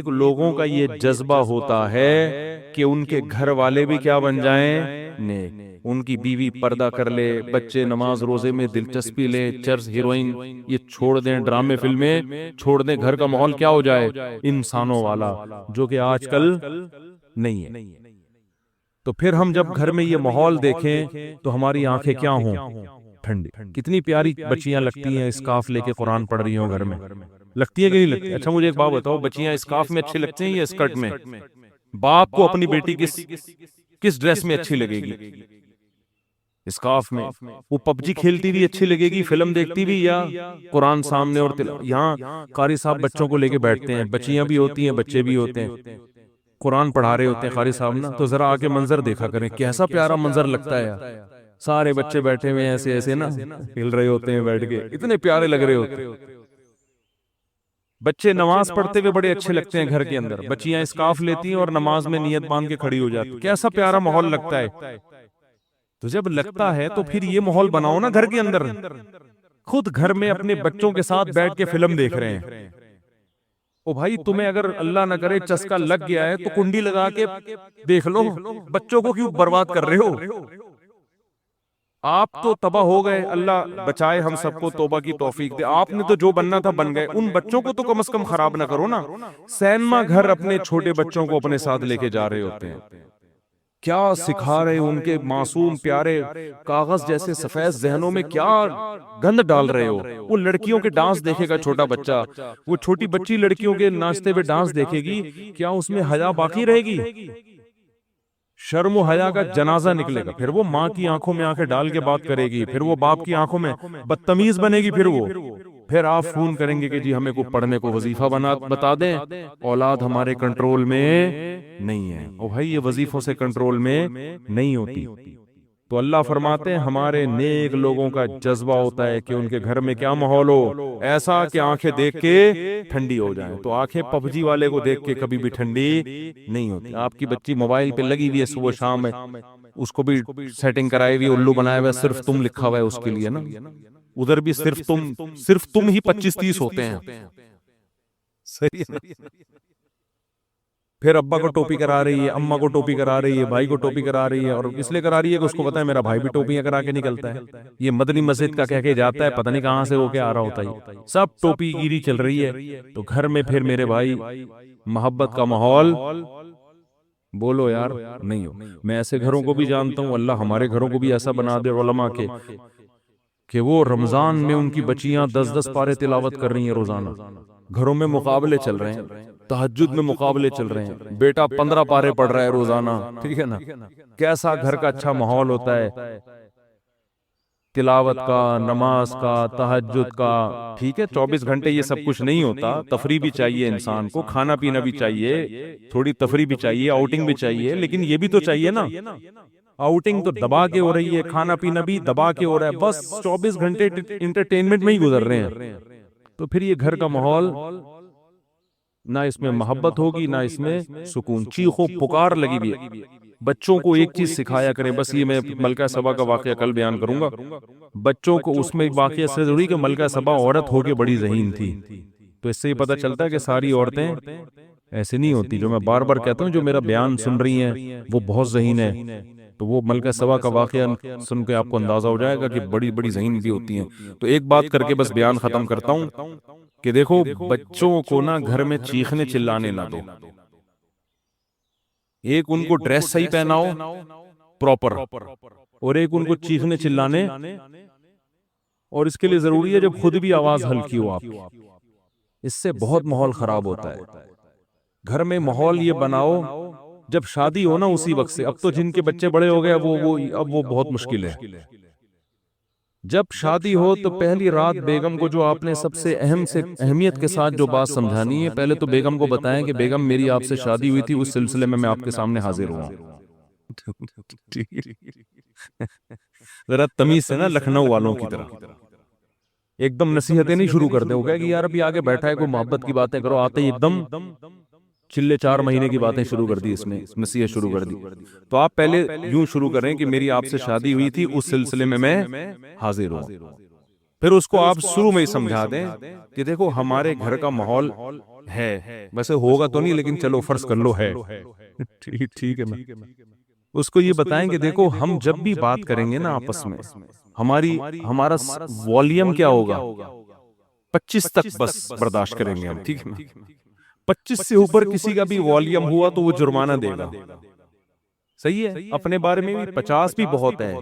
نیک لوگوں کا یہ جذبہ ہوتا ہے کہ ان کے گھر والے بھی کیا بن جائیں؟ نیک. ان کی بیوی پردہ کر لے، بچے نماز روزے میں دلچسپی لے، چرس ہیروئن یہ چھوڑ دیں، ڈرامے فلمیں چھوڑ دیں، گھر کا ماحول کیا ہو جائے؟ انسانوں والا، جو کہ آج کل نہیں ہے. تو پھر ہم جب گھر میں یہ ماحول دیکھیں تو ہماری آنکھیں کیا ہوں؟ ٹھنڈی. کتنی پیاری بچیاں لگتی ہیں اسکارف لے کے قرآن پڑھ رہی ہوں گھر میں، لگتی ہے کہ نہیں لگتی؟ اچھا مجھے ایک بات بتاؤ، بچیاں اسکارف میں اچھی لگتی ہیں یا اسکرٹ میں؟ باپ کو اپنی بیٹی کس ڈریس میں اچھی لگے گی؟ اسکارف میں. وہ پب جی کھیلتی بھی اچھی لگے گی، فلم دیکھتی بھی، یا قرآن سامنے اور یہاں قاری صاحب بچوں کو لے کے بیٹھتے ہیں، بچیاں بھی ہوتی ہیں بچے بھی ہوتے ہیں، قرآن پڑھا رہے ہوتے ہیں قاری صاحب نا، تو ذرا آگے منظر دیکھا کریں، کیسا پیارا منظر لگتا ہے یار. سارے بچے بیٹھے ہوئے ایسے ایسے نا ہل رہے ہوتے ہیں بیٹھ کے، اتنے پیارے لگ رہے ہوتے ہیں. بچے نماز پڑھتے ہوئے بڑے اچھے لگتے ہیں گھر کے اندر، بچیاں اسکارف لیتی ہیں اور نماز میں نیت باندھ کے کھڑی ہو جاتی، کیسا پیارا ماحول لگتا ہے. تو جب لگتا ہے تو پھر یہ ماحول بناؤ نا گھر کے اندر. خود گھر میں اپنے بچوں کے ساتھ بیٹھ کے فلم دیکھ رہے ہیں. او بھائی تمہیں اگر اللہ نہ کرے چسکا لگ گیا ہے تو کنڈی لگا کے دیکھ لو، بچوں کو کیوں برباد کر رہے ہو؟ آپ تو تباہ ہو گئے، اللہ بچائے ہم سب کو، توبہ کی توفیق دے. آپ نے تو جو بننا تھا بن گئے، ان بچوں کو تو کم از کم خراب نہ کرو نا. سینما گھر اپنے چھوٹے بچوں کو اپنے ساتھ لے کے جا رہے ہوتے ہیں، کیا سکھا رہے ان کے معصوم پیارے کاغذ جیسے سفید ذہنوں میں کیا گند ڈال رہے ہو. وہ لڑکیوں کے ڈانس دیکھے گا چھوٹا بچہ، وہ چھوٹی بچی لڑکیوں کے ناچتے ہوئے ڈانس دیکھے گی، کیا اس میں حیا باقی رہے گی؟ شرم و حیا کا جنازہ نکلے گا. پھر وہ ماں کی آنکھوں میں آنکھیں ڈال کے بات کرے گی، پھر وہ باپ کی آنکھوں میں بدتمیز بنے گی. پھر آپ فون کریں گے کہ جی ہمیں کو پڑھنے کو وظیفہ بتا دیں. اولاد ہمارے کنٹرول میں نہیں ہے. او بھائی یہ وظیفوں سے کنٹرول میں نہیں ہوتی. تو اللہ فرماتے ہیں ہمارے نیک لوگوں کا جذبہ ہوتا ہے کہ ان کے گھر میں کیا ماحول ہو، ایسا کہ آنکھیں دیکھ کے ٹھنڈی ہو جائیں. تو آنکھیں پب جی والے کو دیکھ کے کبھی بھی ٹھنڈی نہیں ہوتی. آپ کی بچی موبائل پہ لگی ہوئی ہے صبح شام ہے، اس کو بھی سیٹنگ کرائی ہوئی، الو بنایا ہوا ہے، صرف تم لکھا ہوا ہے اس کے لیے نا. ادھر بھی صرف تم ہی 25-30 ہوتے ہیں. صحیح ہے نا؟ پھر ابا کو ٹوپی کرا رہی ہے، اماں کو ٹوپی کرا رہی ہے، بھائی کو ٹوپی کرا رہی ہے، اور اس لیے کرا رہی ہے کہ اس کو پتا ہے میرا بھائی بھی ٹوپیاں کرا کے نکلتا ہے. یہ مدنی مسجد کا کہہ کے جاتا ہے، پتہ نہیں کہاں سے ہو کے آ رہا ہوتا ہے. سب ٹوپی گیری چل رہی ہے. تو گھر میں پھر میرے بھائی محبت کا ماحول بولو یار نہیں ہو. میں ایسے گھروں کو بھی جانتا ہوں، اللہ ہمارے گھروں کو بھی ایسا بنا دے علماء کے کہ وہ رمضان میں ان کی بچیاں 10-10 پارے تلاوت کر رہی ہیں روزانہ. گھروں میں مقابلے چل رہے ہیں، تہجد میں مقابلے چل رہے ہیں، بیٹا 15 پارے پڑھ رہا ہے روزانہ. ٹھیک ہے نا؟ کیسا گھر کا اچھا ماحول ہوتا ہے تلاوت کا، نماز کا، تہجد کا. ٹھیک ہے 24 گھنٹے یہ سب کچھ نہیں ہوتا، تفریح بھی چاہیے انسان کو، کھانا پینا بھی چاہیے، تھوڑی تفریح بھی چاہیے، آؤٹنگ بھی چاہیے، لیکن یہ بھی تو چاہیے نا. آؤٹنگ تو دبا کے ہو رہی ہے، کھانا پینا بھی دبا کے ہو رہا ہے، بس 24 گھنٹے انٹرٹینمنٹ میں ہی گزر رہے ہیں. تو پھر یہ گھر کا ماحول نہ اس میں محبت ہوگی نہ اس میں سکون. چیخو پکار لگی بھی ہے. بچوں کو ایک چیز سکھایا کریں، بس یہ میں ملکہ سبا کا واقعہ کل بیان کروں گا. بچوں کو اس میں واقعہ سے ضروری کہ ملکہ سبا عورت ہو کے بڑی ذہین تھی. تو اس سے یہ پتہ چلتا ہے کہ ساری عورتیں ایسے نہیں ہوتی. جو میں بار بار کہتا ہوں جو میرا بیان سن رہی ہیں وہ بہت ذہین ہے. تو وہ ملکہ سبا کا واقعہ سن کے آپ کو اندازہ ہو جائے گا کہ بڑی بڑی ذہین بھی ہوتی ہیں. تو ایک بات کر کے بس بیان ختم کرتا ہوں کہ دیکھو بچوں کو نا گھر میں چیخنے چلانے نہ دو. ایک ان کو ڈریس صحیح پہناؤ پراپر، اور ایک ان کو چیخنے چلانے، اور اس کے لیے ضروری ہے جب خود بھی آواز ہلکی ہو آپ کی. اس سے بہت ماحول خراب ہوتا ہے. گھر میں ماحول یہ بناؤ جب شادی ہو نا اسی وقت سے. اب تو جن کے بچے بڑے ہو گئے اب وہ بہت مشکل ہے. جب شادی ہو تو پہلی رات بیگم کو جو آپ نے سب سے اہمیت کے ساتھ جو بات سمجھانی ہے، پہلے تو بیگم کو بتائیں کہ بیگم میری آپ سے شادی ہوئی تھی، اس سلسلے میں آپ کے سامنے حاضر ہوا. ذرا تمیز سے نا لکھنؤ والوں کی طرح ایک دم نصیحتیں نہیں شروع کر دیں. وہ کہے کہ یار ابھی آگے بیٹھا ہے کوئی محبت کی باتیں کرو، آتے ہی ایک دم چلے 4 مہینے کی باتیں شروع کر دی، اس نے نصیحت شروع کر دی. تو آپ پہلے یوں شروع کریں کہ میری آپ سے شادی ہوئی تھی، اس سلسلے میں حاضر ہوں. پھر اس کو آپ شروع میں ہی سمجھا دیں کہ دیکھو ہمارے گھر کا ماحول ہے، ویسے ہوگا تو نہیں لیکن چلو فرض کر لو ہے، ٹھیک ہے نا. اس کو یہ بتائیں کہ دیکھو ہم جب بھی بات کریں گے نا آپس میں، ہمارا والیوم کیا ہوگا، 25 تک بس برداشت کریں گے ہم، ٹھیک ہے نا. 25 سے اوپر کسی کا بھی والیوم ہوا تو وہ جرمانہ دے گا. صحیح ہے، اپنے بارے میں بھی 50 بھی بہت ہے،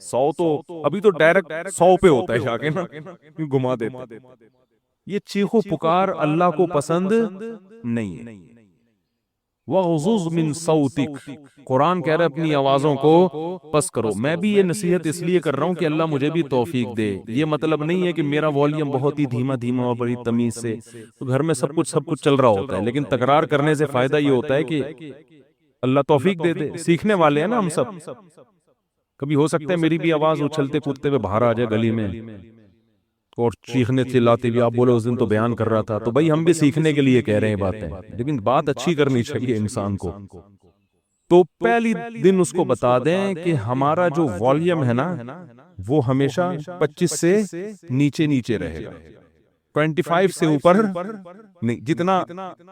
100 تو ابھی تو ڈائریکٹ 100 پہ ہوتا ہے جا کے نا، گھما دیتے. یہ چیخو پکار اللہ کو پسند نہیں ہے. وَغْضُضْ مِن صَوْتِكَ، قرآن کہہ رہا ہے اپنی آوازوں کو پس کرو. میں بھی یہ نصیحت اس لیے کر رہا ہوں کہ اللہ مجھے بھی توفیق دے. یہ مطلب نہیں ہے کہ میرا والیوم بہت ہی دھیما دھیما اور بڑی تمیز سے، تو گھر میں سب کچھ چل رہا ہوتا ہے، لیکن تکرار کرنے سے فائدہ یہ ہوتا ہے کہ اللہ توفیق دے دے. سیکھنے والے ہیں نا ہم سب. کبھی ہو سکتا ہے میری بھی آواز اچھلتے کودتے ہوئے باہر آ جائے گلی میں اور چیخنے چلاتے بھی، آپ بولے اس دن تو بیان کر رہا تھا، تو بھائی ہم بھی سیکھنے کے لیے کہہ رہے ہیں باتیں، لیکن بات اچھی کرنی چاہیے انسان کو. تو پہلی دن اس کو بتا دیں کہ ہمارا جو والیوم ہے نا وہ ہمیشہ 25 سے نیچے رہے گا، 25 سے اوپر نہیں. جتنا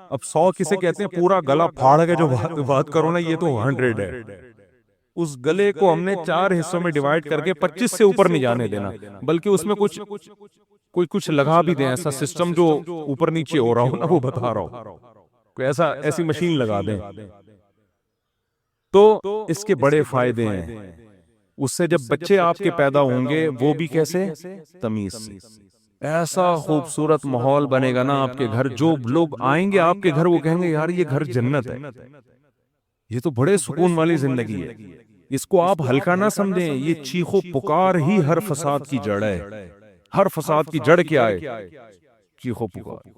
اب 100 کسے کہتے ہیں پورا گلا پھاڑ کے جو بات کرو نا، یہ تو 100 ہے. اس گلے کو ہم نے 4 حصوں میں ڈیوائیڈ کر کے 25 سے اوپر نہیں جانے دینا، بلکہ اس میں کچھ لگا بھی دیں، ایسا سسٹم جو اوپر نیچے ہو رہا ہو نا وہ بتا رہا ہو، کوئی ایسی مشین لگا دیں. تو اس کے بڑے فائدے ہیں. اس سے جب بچے آپ کے پیدا ہوں گے وہ بھی کیسے، تمیز سے. ایسا خوبصورت ماحول بنے گا نا آپ کے گھر، جو لوگ آئیں گے آپ کے گھر وہ کہیں گے یار یہ گھر جنت ہے، یہ تو بڑے سکون والی زندگی ہے. اس کو آپ ہلکا نہ سمجھیں، یہ چیخو پکار ہی ہر فساد کی جڑ ہے. ہر فساد کی جڑ کیا ہے، چیخو پکار.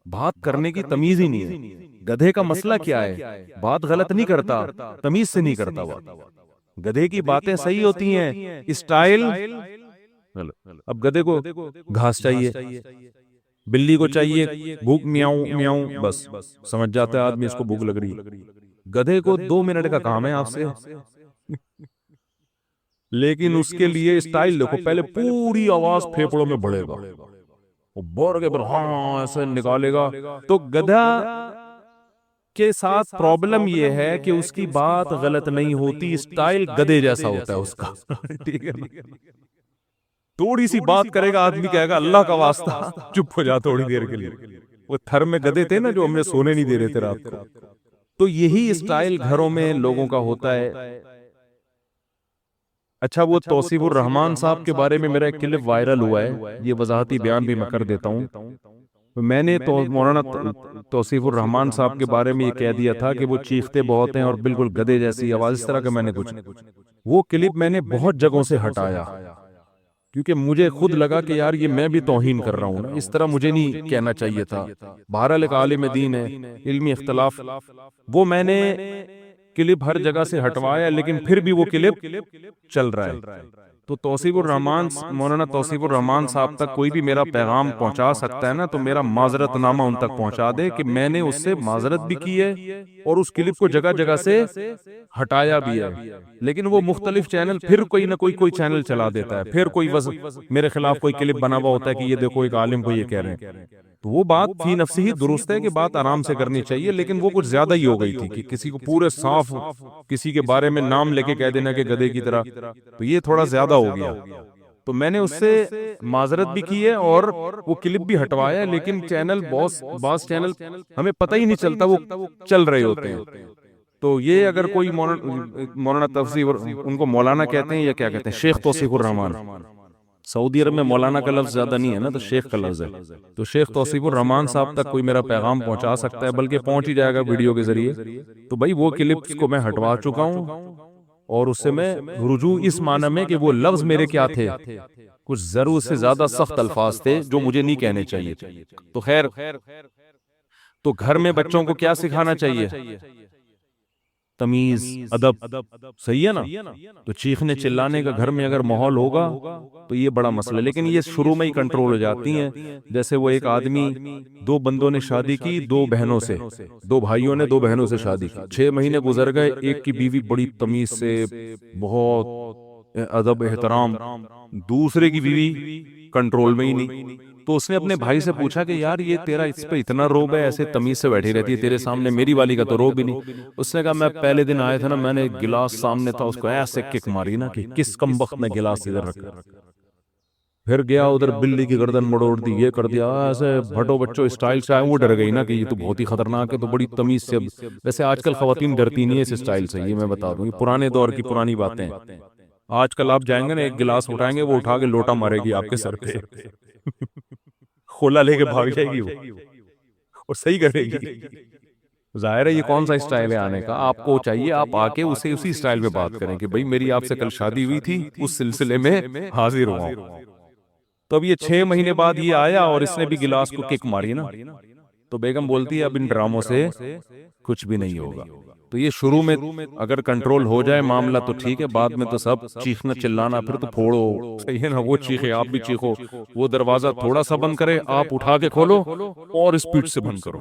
بات کرنے کی تمیز ہی نہیں ہے. گدھے کا مسئلہ کیا ہے، بات غلط نہیں کرتا، تمیز سے نہیں کرتا. بات گدھے کی باتیں صحیح ہوتی ہیں، اسٹائل. اب گدھے کو گھاس چاہیے، بلی کو چاہیے بھوک، میاؤں میاؤں، بس سمجھ جاتا ہے آدمی اس کو بھوک لگ رہی ہے. گدھے کو 2 منٹ کا کام ہے آپ سے، لیکن اس کے لیے اسٹائل دیکھو، پہلے پوری آواز پھیپڑوں میں بڑھے گا، وہ بور کے ہاں ایسے نکالے گا. تو گدھا کے ساتھ پرابلم یہ ہے کہ اس کی بات غلط نہیں ہوتی، اسٹائل گدھے جیسا ہوتا ہے اس کا. ٹھیک ہے نا، تھوڑی سی بات کرے گا آدمی کہے گا اللہ کا واسطہ چپ ہو جا تھوڑی دیر کے لیے. وہ تھر میں گدھے تھے نا جو ہمیں سونے نہیں دے رہے تھے رات کو. تو یہی اسٹائل گھروں میں لوگوں کا ہوتا ہے. اچھا، وہ توصیف الرحمان صاحب کے بارے میں میرا ایک کلپ وائرل ہوا ہے، یہ وضاحتی بیان بھی میں کر دیتا ہوں. میں نے تو مولانا توصیف الرحمان صاحب کے بارے میں یہ کہہ دیا تھا کہ وہ چیختے بہت ہیں اور بالکل گدھے جیسی آواز، اس طرح کا میں نے کچھ. وہ کلپ میں نے بہت جگہوں سے ہٹایا کیونکہ مجھے خود لگا کہ یار یہ میں بھی توہین کر رہا ہوں نا، اس طرح مجھے نہیں کہنا چاہیے تھا. بہرحال ایک عالم دین ہے، علمی اختلاف، وہ میں نے کلپ ہر جگہ سے ہٹوایا، لیکن پھر بھی وہ کلپ چل رہا ہے. تو توصیف الرحمان، مولانا توصیف الرحمان صاحب تک کوئی بھی میرا پیغام پہنچا سکتا ہے نا، تو میرا معذرت نامہ ان تک پہنچا دے کہ میں نے اس سے معذرت بھی کی ہے اور اس کلپ کو جگہ جگہ سے ہٹایا بھی ہے. لیکن وہ مختلف چینل پھر کوئی نہ کوئی چینل چلا دیتا ہے، پھر کوئی میرے خلاف کوئی کلپ بنا ہوا ہوتا ہے کہ یہ دیکھو ایک عالم کو یہ کہہ رہے ہیں. تو وہ بات فی نفسی ہی درست ہے کہ بات آرام سے کرنی چاہیے، لیکن وہ کچھ زیادہ ہی ہو گئی تھی کہ کسی کو پورے صاف کسی کے بارے میں نام لے کے کہہ دینا کہ گدھے کی طرح، تو یہ تھوڑا زیادہ ہو گیا. تو میں نے اس سے معذرت بھی کی ہے اور وہ کلپ بھی ہٹوایا، لیکن چینل بعض چینل ہمیں پتہ ہی نہیں چلتا وہ چل رہے ہوتے ہیں. تو یہ اگر کوئی مولانا توصیف، ان کو مولانا کہتے ہیں یا کیا کہتے ہیں، شیخ توصیف الرحمان. سعودی عرب میں مولانا کا لفظ زیادہ نہیں ہے نا، تو شیخ کا لفظ ہے. تو شیخ توصیف الرحمان صاحب تک کوئی میرا پیغام پہنچا سکتا ہے، بلکہ پہنچ ہی جائے گا ویڈیو کے ذریعے. تو بھائی وہ کلپس کو میں ہٹوا چکا ہوں، اور اس سے میں رجوع اس معنی میں کہ وہ لفظ میرے کیا تھے، کچھ ضرور سے زیادہ سخت الفاظ تھے جو مجھے نہیں کہنے چاہیے تھے. تو خیر، تو گھر میں بچوں کو کیا سکھانا چاہیے، تمیز، ادب. صحیح ہے نا. تو چیخنے چلانے کا گھر میں اگر ماحول ہوگا تو یہ بڑا مسئلہ، لیکن یہ شروع میں ہی کنٹرول ہو جاتی ہیں. جیسے وہ ایک آدمی، 2 بندوں نے شادی کی 2 بہنوں سے، 2 بھائیوں نے 2 بہنوں سے شادی کی. 6 مہینے گزر گئے، ایک کی بیوی بڑی تمیز سے، بہت ادب احترام، دوسرے کی بیوی کنٹرول میں ہی نہیں. تو اس نے اپنے بھائی سے پوچھا کہ یار یہ تیرا اس پہ اتنا روب ہے، ایسے تمیز سے بیٹھی رہتی ہے تیرے سامنے، میری والی کا تو روب ہی نہیں۔ اس نے کہا میں پہلے دن آیا تھا نا، میں نے ایک گلاس سامنے تھا، اس کو ایسے کک ماری نا کہ کس کم وقت نے گلاس ادھر رکھا، پھر گیا ادھر بلی کی گردن مڑوڑ دی، یہ کر دیا، ایسے بھٹو بچوں اسٹائل سے آئے۔ وہ ڈر گئی نا کہ یہ تو بہت ہی خطرناک ہے، تو بڑی تمیز سے، ویسے آج کل خواتین ڈرتی نہیں ہے اس اسٹائل سے، یہ میں بتا دوں، یہ پرانے دور کی پرانی باتیں ہیں۔ آج کل آپ جائیں گے نا، ایک گلاس اٹھائیں گے، وہ اٹھا کے لوٹا مارے گی آپ کے سر پہ، کھولا لے کے بھاگ جائے گی وہ، اور صحیح کرے گی۔ ظاہر ہے یہ کون سا اسٹائل ہے آنے کا؟ آپ کو چاہیے آپ آ کے اسے اسی اسٹائل میں بات کریں کہ بھئی میری آپ سے کل شادی ہوئی تھی، اس سلسلے میں حاضر ہوا ہوں۔ تو اب یہ 6 مہینے بعد یہ آیا اور اس نے بھی گلاس کو کک ماری نا، تو بیگم بولتی ہے اب ان ڈراموں سے کچھ بھی نہیں ہوگا۔ تو یہ شروع میں اگر کنٹرول ہو جائے معاملہ تو ٹھیک ہے، بعد میں تو سب چیخنا چلانا، پھر تو پھوڑو، صحیح ہے نا، وہ چیخے آپ بھی چیخو، وہ دروازہ تھوڑا سا بند کرے آپ اٹھا کے کھولو اور اسپیڈ سے بند کرو۔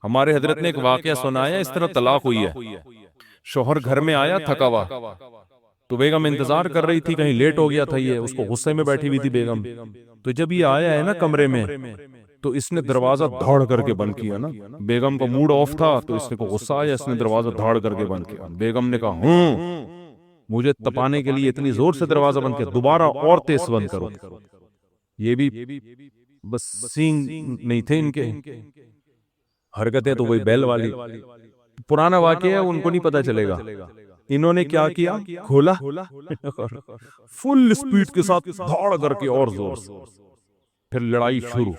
ہمارے حضرت نے ایک واقعہ سنایا، اس طرح طلاق ہوئی ہے، شوہر گھر میں آیا تھکا ہوا، تو بیگم انتظار کر رہی تھی، کہیں لیٹ ہو گیا تھا، یہ اس کو غصے میں بیٹھی ہوئی تھی بیگم۔ تو جب یہ آیا ہے نا کمرے میں، تو اس نے دروازہ دھاڑ کر کے بند کیا نا، بیگم کا موڈ آف تھا تو اس کو غصہ آیا، اس نے دروازہ دھاڑ کر کے بند کیا۔ بیگم نے کہا مجھے تپانے کے لیے اتنی زور سے دروازہ بند کیا، دوبارہ اور تیز بند کرو۔ یہ بھی بس سینگ نہیں تھے ان کے، حرکتیں تو وہی بیل والی، پرانا واقعہ ہے، ان کو نہیں پتا چلے گا۔ انہوں نے کیا کیا، کھولا، فل اسپیڈ کے ساتھ دھاڑ کر کے اور زور سے، پھر لڑائی شروع،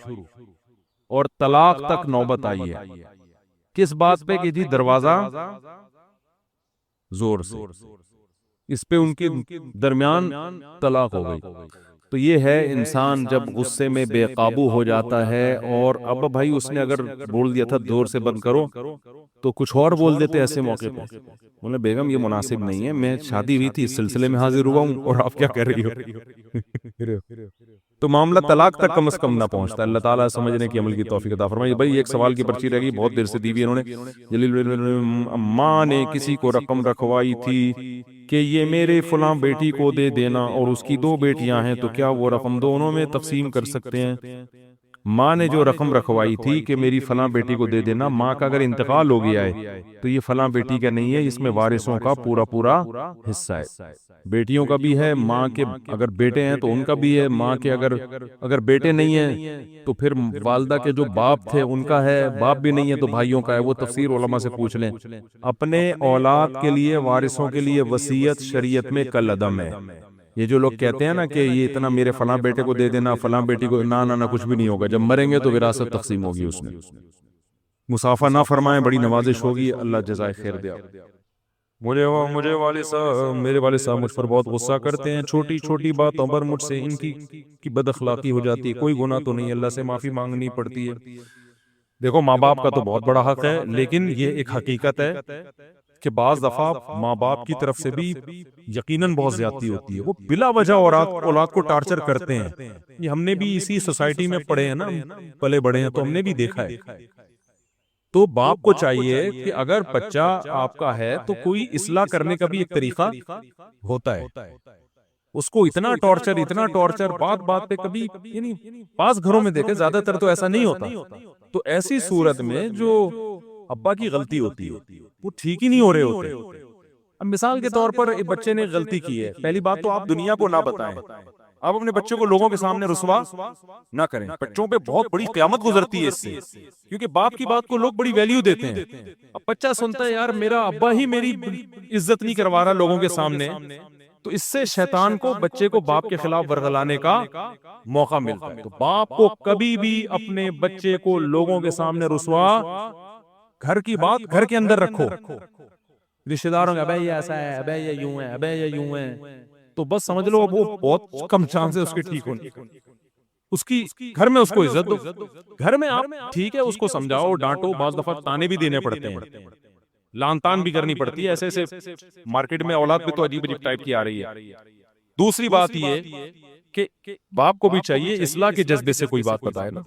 اور طلاق تک نوبت آئی ہے۔ کس بات پہ کہ جی دروازہ زور سے، اس پہ ان کے درمیان طلاق ہو گئی۔ تو یہ ہے انسان جب غصے میں بے قابو ہو جاتا ہے، اور اب بھائی اس نے اگر بول دیا تھا زور سے بند کرو تو کچھ اور بول دیتے ایسے موقع پہ، بولے بیگم یہ مناسب نہیں ہے، میں شادی ہوئی تھی اس سلسلے میں حاضر ہوا ہوں اور آپ کیا کہہ رہی ہو؟ تو معاملہ طلاق تک کم از کم نہ پہنچتا۔ اللہ تعالیٰ سمجھنے کی عمل کی توفیق عطا فرمائے۔ بھائی ایک سوال کی پرچی رہ گئی، بہت دیر سے دی ہوئی انہوں نے، ماں نے کسی کو رقم رکھوائی تھی کہ یہ میرے فلاں بیٹی کو دے دینا، اور اس کی 2 بیٹیاں ہیں، تو کیا وہ رقم دونوں میں تقسیم کر سکتے ہیں؟ ماں نے جو رقم رکھوائی تھی کہ میری فلاں بیٹی کو دے دینا، ماں کا اگر انتقال ہو گیا ہے تو یہ فلاں بیٹی کا نہیں ہے، اس میں وارثوں کا پورا پورا حصہ ہے۔ بیٹیوں کا بھی ہے، ماں کے اگر بیٹے ہیں تو ان کا بھی ہے، ماں کے اگر بیٹے نہیں ہیں تو پھر والدہ کے جو باپ تھے ان کا ہے، باپ بھی نہیں ہے تو بھائیوں کا ہے۔ وہ تفسیر علماء سے پوچھ لیں۔ اپنے اولاد کے لیے، وارثوں کے لیے وصیت شریعت میں کالعدم ہے۔ یہ جو لوگ کہتے ہیں نا کہ یہ اتنا میرے فلاں بیٹے کو دے دینا، فلاں بیٹی کو، نہ کچھ بھی نہیں ہوگا، جب مریں گے تو وراثت تقسیم ہوگی اس میں۔ مسافہ نہ فرمائیں، بڑی نوازش ہوگی، اللہ جزائے خیر دے۔ مجھے والد صاحب، میرے والد صاحب مجھ پر بہت غصہ کرتے ہیں، چھوٹی چھوٹی باتوں پر مجھ سے ان کی بد اخلاقی ہو جاتی ہے، کوئی گناہ تو نہیں، اللہ سے معافی مانگنی پڑتی ہے۔ دیکھو ماں باپ کا تو بہت بڑا حق ہے، لیکن یہ ایک حقیقت ہے کہ بعض دفعہ ماں باپ کی طرف سے بھی یقیناً بہت زیادتی ہوتی ہے، وہ بلا وجہ اولاد کو ٹارچر کرتے ہیں۔ یہ ہم نے بھی اسی سوسائٹی میں پڑھے ہیں نا، پلے بڑے ہیں، تو ہم نے بھی دیکھا ہے۔ تو باپ کو چاہیے کہ اگر بچہ آپ کا ہے تو کوئی اصلاح کرنے کا بھی ایک طریقہ ہوتا ہے۔ اس کو اتنا ٹارچر بات پہ کبھی، یعنی بعض گھروں میں دیکھیں، زیادہ تر تو ایسا نہیں ہوتا۔ تو ایسی صورت میں جو ابا کی غلطی ہوتی ہے وہ ٹھیک ہی نہیں ہو رہے ہوتے۔ اب مثال کے طور پر ایک بچے نے غلطی کی ہے، پہلی بات تو آپ دنیا کو نہ بتائیں، آپ اپنے بچے کو لوگوں کے سامنے رسوا نہ کریں۔ بچوں پہ بہت بڑی قیامت گزرتی ہے اس سے، کیونکہ باپ کی بات کو لوگ بڑی ویلیو دیتے ہیں۔ اب بچہ سنتا ہے یار میرا ابا ہی میری عزت نہیں کروا رہا لوگوں کے سامنے، تو اس سے شیطان کو بچے کو باپ کے خلاف ورغلانے کا موقع ملتا ہے۔ تو باپ کو کبھی بھی اپنے بچے کو لوگوں کے سامنے رسوا، گھر کی بات گھر کے اندر رکھو، رشتہ داروں کا ابے یہ ایسا ہے، ابے یہ یوں ہے، ابے یہ یوں ہے، تو بس سمجھ لو اب وہ بہت کم چانس ہے اس کے ٹھیک ہونے۔ اس کی گھر میں اس کو عزت دو، گھر میں آپ ٹھیک ہے اس کو سمجھاؤ، ڈانٹو، بعض دفعہ تانے بھی دینے پڑتے ہیں، لان تان بھی کرنی پڑتی ہے، ایسے مارکیٹ میں اولاد بھی تو عجیب عجیب ٹائپ کی آ رہی ہے۔ دوسری بات یہ کہ باپ کو بھی چاہیے اصلاح کے جذبے سے کوئی بات بتائے نا،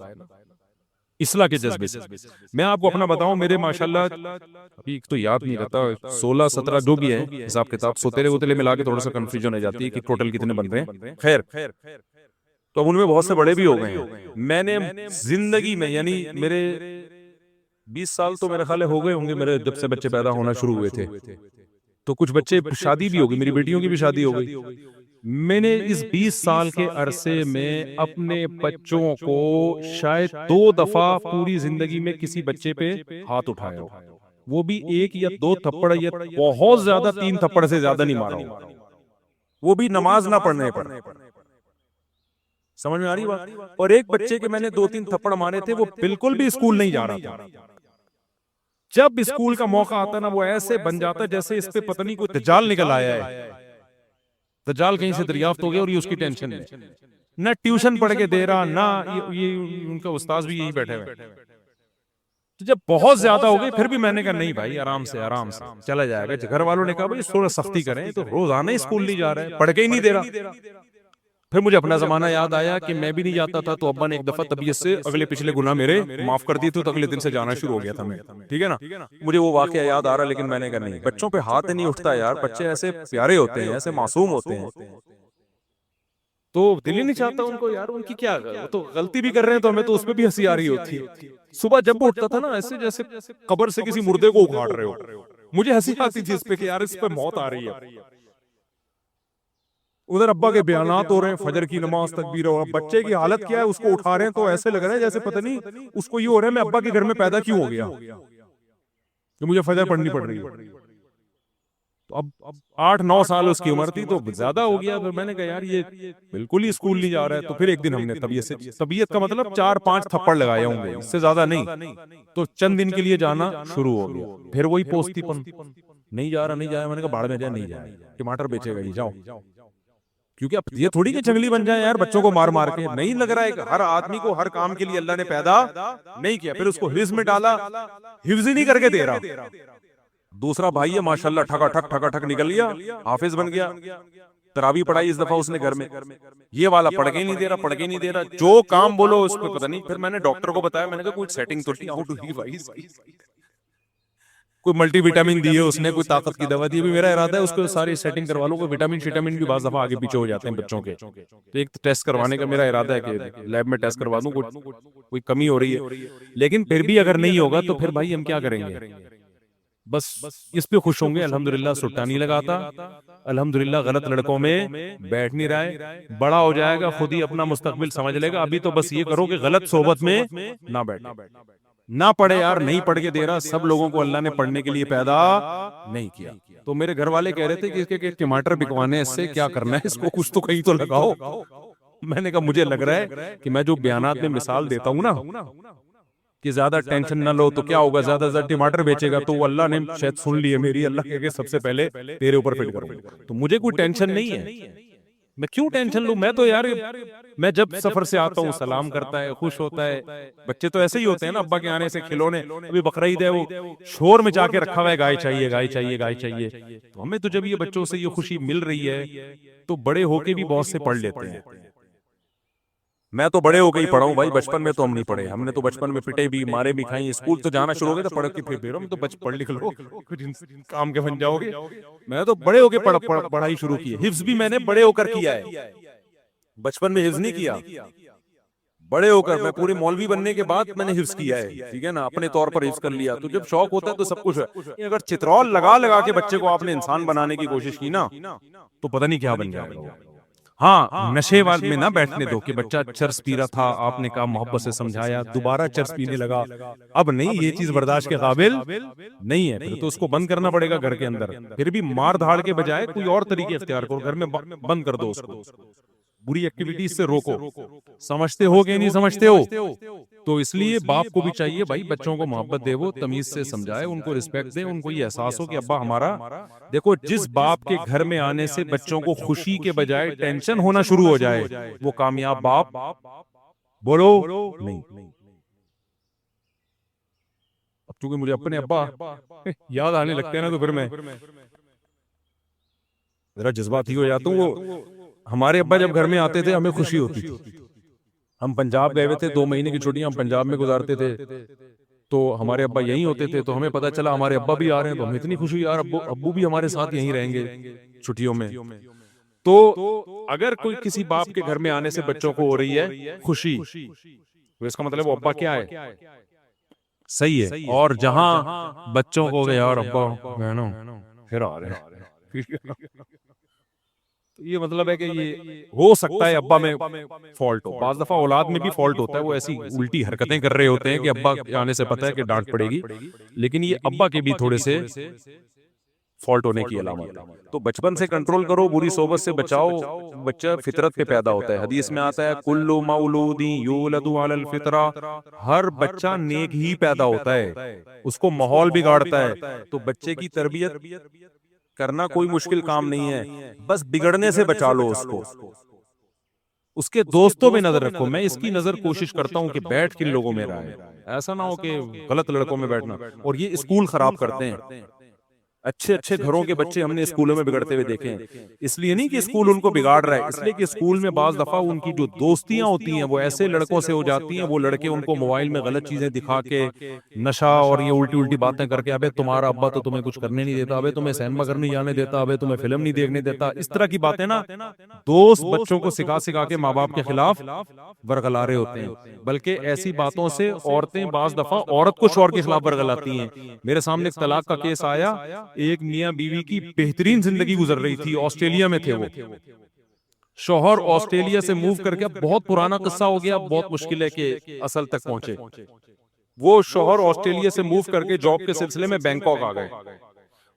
اصلاح کے جذبے سے۔ میں آپ کو اپنا بتاؤں، میرے ماشاءاللہ ابھی تو یاد نہیں رہتا، 16-17 جو بھی ہے حساب کتاب، سوتےلے ووتےلے ملا کے تھوڑا سا کنفیوژن ہو جاتی ہے کہ ٹوٹل کتنے بن رہے ہیں، خیر۔ تو اب ان میں بہت سے بڑے بھی ہو گئے ہیں. میں نے زندگی میں یعنی میرے 20 سال تو میرے خیال ہو گئے ہوں گے میرے جب سے بچے پیدا ہونا شروع ہوئے تھے. تو کچھ بچے شادی بھی ہو گئی, میری بیٹیوں کی بھی شادی ہو گئی. میں نے اس 20 سال کے عرصے میں اپنے بچوں کو شاید 2 دفعہ پوری زندگی میں کسی بچے پہ ہاتھ اٹھایا ہو, وہ بھی 1 یا 2 تھپڑ, یا بہت زیادہ 3 تھپڑ سے زیادہ نہیں مارا ہوں, وہ بھی نماز نہ پڑھنے پر. سمجھ میں آ رہی بات؟ اور ایک بچے کے میں نے 2-3 تھپڑ مارے تھے, وہ بالکل بھی اسکول نہیں جا رہا تھا. جب اسکول کا موقع آتا نا وہ ایسے بن جاتا جیسے اس پہ پتہ نہیں کوئی دجال نکل آیا ہے, دجال کہیں سے دریافت ہو گیا اور یہ اس کی ٹینشن ہے. نہ ٹیوشن پڑھ کے دے رہا, نہ یہ ان کا استاذ بھی یہی بیٹھے ہوئے. تو جب بہت زیادہ ہو گئی پھر بھی میں نے کہا نہیں بھائی آرام سے چلا جائے گا. گھر والوں نے کہا بھائی تھوڑا سختی کریں, تو روزانہ اسکول نہیں جا رہا ہے, پڑھ کے ہی نہیں دے رہا. پھر مجھے اپنا زمانہ یاد آیا کہ میں بھی نہیں جاتا تھا, تو ابا نے ایک دفعہ طبیعت سے اگلے پچھلے گناہ میرے معاف کر دیے, تو اگلے دن سے جانا شروع ہو گیا تھا میں. ٹھیک ہے نا, مجھے وہ واقعہ یاد آ رہا, لیکن میں نے کہا نہیں, بچوں پہ ہاتھ نہیں اٹھتا یار. بچے ایسے پیارے ہوتے ہیں, ایسے معصوم ہوتے ہیں, تو دل ہی نہیں چاہتا ان کو یار, ان کی کیا, وہ تو غلطی بھی کر رہے ہیں تو ہمیں تو اس پہ بھی ہنسی آ رہی ہوتی ہے. صبح جب وہ اٹھتا تھا نا ایسے جیسے قبر سے کسی مردے کو اکھاڑ رہے ہو, مجھے ہنسی آتی تھی اس پہ کہ یار اس پہ موت آ رہی ہے. ادھر ابا کے بیانات ہو رہے ہیں, فجر کی نماز تکبیر ہو رہا, بچے کی حالت کیا ہے, اس کو اٹھا رہے ہیں تو ایسے لگ رہا ہے جیسے پتہ نہیں اس کو یہ ہو رہا ہے میں ابا کے گھر میں پیدا کیوں ہو گیا کہ مجھے فجر پڑھنی پڑ رہی ہے. تو اب 8-9 سال اس کی عمر تھی, تو زیادہ ہو گیا. پھر میں نے کہا یار یہ بالکل ہی اسکول نہیں جا رہا ہے. تو پھر ایک دن ہم نے طبیعت کا مطلب 4-5 تھپڑ لگائے ہوں گے, اس سے زیادہ نہیں. تو چند دن کے لیے جانا شروع ہو گیا. پھر وہی پوستی پن, نہیں جا رہا. میں نے کہا باڑ میں جا, نہیں جائے, ٹماٹر بیچے گا, جاؤ. کیونکہ اب یہ تھوڑی کہ جنگلی بن جائیں یار بچوں کو مار مار کے. نہیں لگ رہا ہے کہ ہر آدمی کو ہر کام کے لیے اللہ نے پیدا نہیں کیا. پھر اس کو حفظ میں ڈالا, حفظ ہی نہیں کر کے دے رہا. دوسرا بھائی ہے ماشاءاللہ ٹھکا ٹھک نکل گیا, حافظ بن گیا. تراویح پڑھائی اس دفعہ اس نے گھر میں, یہ والا پڑھ کے نہیں دے رہا. جو کام بولو اس پہ پتہ نہیں. پھر میں نے ڈاکٹر کو بتایا, میں نے کہا کوئی سیٹنگ تو نہیں آؤٹ ہوئی بھائی, کوئی ملٹی وٹامن دی ہے اس نے, کوئی طاقت کی دوا دی ہے. میرا ارادہ ہے اس کو ساری سیٹنگ کروا لوں. کوئی وٹامن بھی بعض دفعہ آگے پیچھے ہو جاتے ہیں بچوں کے, تو ایک ٹیسٹ کروانے کا میرا ارادہ ہے کہ لیب میں ٹیسٹ کروا دوں, کوئی کمی ہو رہی ہے. لیکن پھر بھی اگر نہیں ہوگا تو پھر بھائی ہم کیا کریں گے, بس اس پہ خوش ہوں گے. الحمدللہ سٹا نہیں لگاتا, الحمدللہ غلط لڑکوں میں بیٹھ نہیں رہا ہے. بڑا ہو جائے گا خود ہی اپنا مستقبل سمجھ لے گا. ابھی تو بس یہ کرو کہ غلط صحبت میں نہ بیٹھے, نہ پڑھے یار. نہیں پڑھ کے دے رہا, سب لوگوں کو اللہ نے پڑھنے کے لیے پیدا نہیں کیا. تو میرے گھر والے کہہ رہے تھے کہ اس کے ٹماٹر بکوانے اس سے کیا کرنا ہے, اس کو کچھ تو کہیں تو لگاؤ. میں نے کہا مجھے لگ رہا ہے کہ میں جو بیانات میں مثال دیتا ہوں نا کہ زیادہ ٹینشن نہ لو, تو کیا ہوگا, زیادہ زیادہ ٹماٹر بیچے گا تو وہ اللہ نے شاید سن لی ہے میری. اللہ کہے کہ سب سے پہلے تیرے اوپر فٹ کروں. تو مجھے کوئی ٹینشن نہیں ہے, میں کیوں ٹینشن لوں. میں تو یار میں جب سفر سے آتا ہوں سلام کرتا ہے, خوش ہوتا ہے. بچے تو ایسے ہی ہوتے ہیں نا, ابا کے آنے سے کھلونے. ابھی بقرعید ہے, وہ شور میں جا کے رکھا ہوا ہے گائے چاہیے گائے چاہیے گائے چاہیے. تو ہمیں تو جب یہ بچوں سے یہ خوشی مل رہی ہے تو بڑے ہو کے بھی بہت سے پڑھ لیتے ہیں. میں تو بڑے ہو کے ہی پڑھا ہوں بھائی, بچپن میں تو ہم نہیں پڑھے. ہم نے تو بچپن میں پٹے بھی, مارے بھی کھائیں. اسکول تو جانا شروع ہو گیا تو پڑھ کے پھر ہم تو پڑھ لکھ لو, کچھ کام کے بن جاؤ گے. میں تو بڑے ہو کے پڑھائی شروع کی ہے. حفظ بھی میں نے بڑے ہو کر کیا ہے, بچپن میں حفظ نہیں کیا. بڑے ہو کر میں پورے مولوی بننے کے بعد میں نے حفظ کیا ہے. ٹھیک ہے نا, اپنے طور پر حفظ کر لیا. تو جب شوق ہوتا ہے تو سب کچھ ہے. اگر چترول لگا کے بچے کو آپ نے انسان بنانے کی کوشش کی نا تو پتہ نہیں کیا بن جائے گا. ہاں, نشے میں نہ بیٹھنے دو کہ بچہ چرس پی رہا تھا, آپ نے کہا محبت سے سمجھایا, دوبارہ چرس پینے لگا. اب نہیں, یہ چیز برداشت کے قابل نہیں ہے. پھر تو اس کو بند کرنا پڑے گا گھر کے اندر. پھر بھی مار دھاڑ کے بجائے کوئی اور طریقے اختیار کرو, گھر میں بند کر دو اس کو. بری ایکٹیویٹیز سے روکو. سمجھتے ہو کہ نہیں سمجھتے ہو؟ تو اس لیے باپ کو بھی چاہیے بھائی بچوں کو محبت دے, وہ تمیز سے سمجھائے, ان کو رسپیکٹ دے, ان کو یہ احساس ہو کہ ابا ہمارا. دیکھو جس باپ کے گھر میں آنے سے بچوں کو خوشی کے بجائے ٹینشن ہونا شروع ہو جائے وہ کامیاب باپ بولو نہیں. اب چونکہ مجھے اپنے ابا یاد آنے لگتے ہیں نا تو پھر میں ذرا جذباتی ہو جاتا ہوں. وہ ہمارے ابا جب گھر میں آتے تھے ہمیں خوشی ہوتی تھی. ہم پنجاب گئے ہوئے تھے, 2 مہینے کی چھٹیاں ہم پنجاب میں گزارتے تھے. تو ہمارے ابا یہیں ہوتے تھے, تو ہمیں پتا چلا ہمارے ابا بھی آ رہے ہیں, تو ہمیں اتنی خوشی, یار ابو بھی ہمارے ساتھ یہیں رہیں گے چھٹیوں میں. تو اگر کوئی کسی باپ کے گھر میں آنے سے بچوں کو ہو رہی ہے خوشی، تو اس کا مطلب وہ ابا کیا ہے، صحیح ہے. اور جہاں بچوں کو گیا اور ابا پھر آ رہے ہیں، یہ مطلب ہے کہ یہ ہو سکتا ہے ابا میں فالٹ ہو. بعض دفعہ اولاد میں بھی فالٹ ہوتا ہے، وہ ایسی الٹی حرکتیں کر رہے ہوتے ہیں کہ ابا آنے سے پتہ ہے کہ ڈانٹ پڑے گی، لیکن یہ ابا کے بھی تھوڑے سے فالٹ ہونے کی علامت ہے. تو بچپن سے کنٹرول کرو، بری صحبت سے بچاؤ. بچہ فطرت پہ پیدا ہوتا ہے، حدیث میں آتا ہے کل مولود یولد علی الفطرہ، ہر بچہ نیک ہی پیدا ہوتا ہے، اس کو ماحول بگاڑتا ہے. تو بچے کی تربیت کرنا کوئی مشکل کام نہیں ہے، بس بگڑنے سے بچا لو اس کو. اس کے دوستوں پہ نظر رکھو. میں اس کی نظر کوشش کرتا ہوں کہ بیٹھ کن لوگوں میں رہے، ایسا نہ ہو کہ غلط لڑکوں میں بیٹھنا. اور یہ اسکول خراب کرتے ہیں. اچھے اچھے گھروں کے بچے ہم نے اسکولوں میں بگڑتے ہوئے دیکھے ہیں. اس لیے نہیں کہ اسکول ان کو بگاڑ رہا ہے، اس لیے کہ اسکول میں بعض دفعہ ان کی جو دوستیاں ہوتی ہیں وہ ایسے لڑکوں سے ہو جاتی ہیں، وہ لڑکے ان کو موبائل میں غلط چیزیں دکھا کے، نشہ اور یہ الٹی الٹی باتیں کر کے، ابے تمہارا ابا تو تمہیں کچھ کرنے نہیں دیتا، ابے تمہیں سینما گھر نہیں جانے دیتا، ابے تمہیں فلم نہیں دیکھنے دیتا. اس طرح کی باتیں نا دوست بچوں کو سکھا سکھا کے ماں باپ کے خلاف ورغلا رہے ہوتے ہیں. بلکہ ایسی باتوں سے عورتیں بعض دفعہ عورت کو شوہر کے خلاف ورغلاتی ہیں. میرے سامنے ایک طلاق کا کیس آیا، ایک میاں بیوی کی بہترین زندگی گزر رہی تھی، آسٹریلیا میں تھے وہ. شوہر آسٹریلیا سے موو کر کے، اب بہت پرانا قصہ ہو گیا، بہت مشکل ہے کہ اصل تک پہنچے. وہ شوہر آسٹریلیا سے موو کر کے جاب کے سلسلے میں بینکاک آ گئے.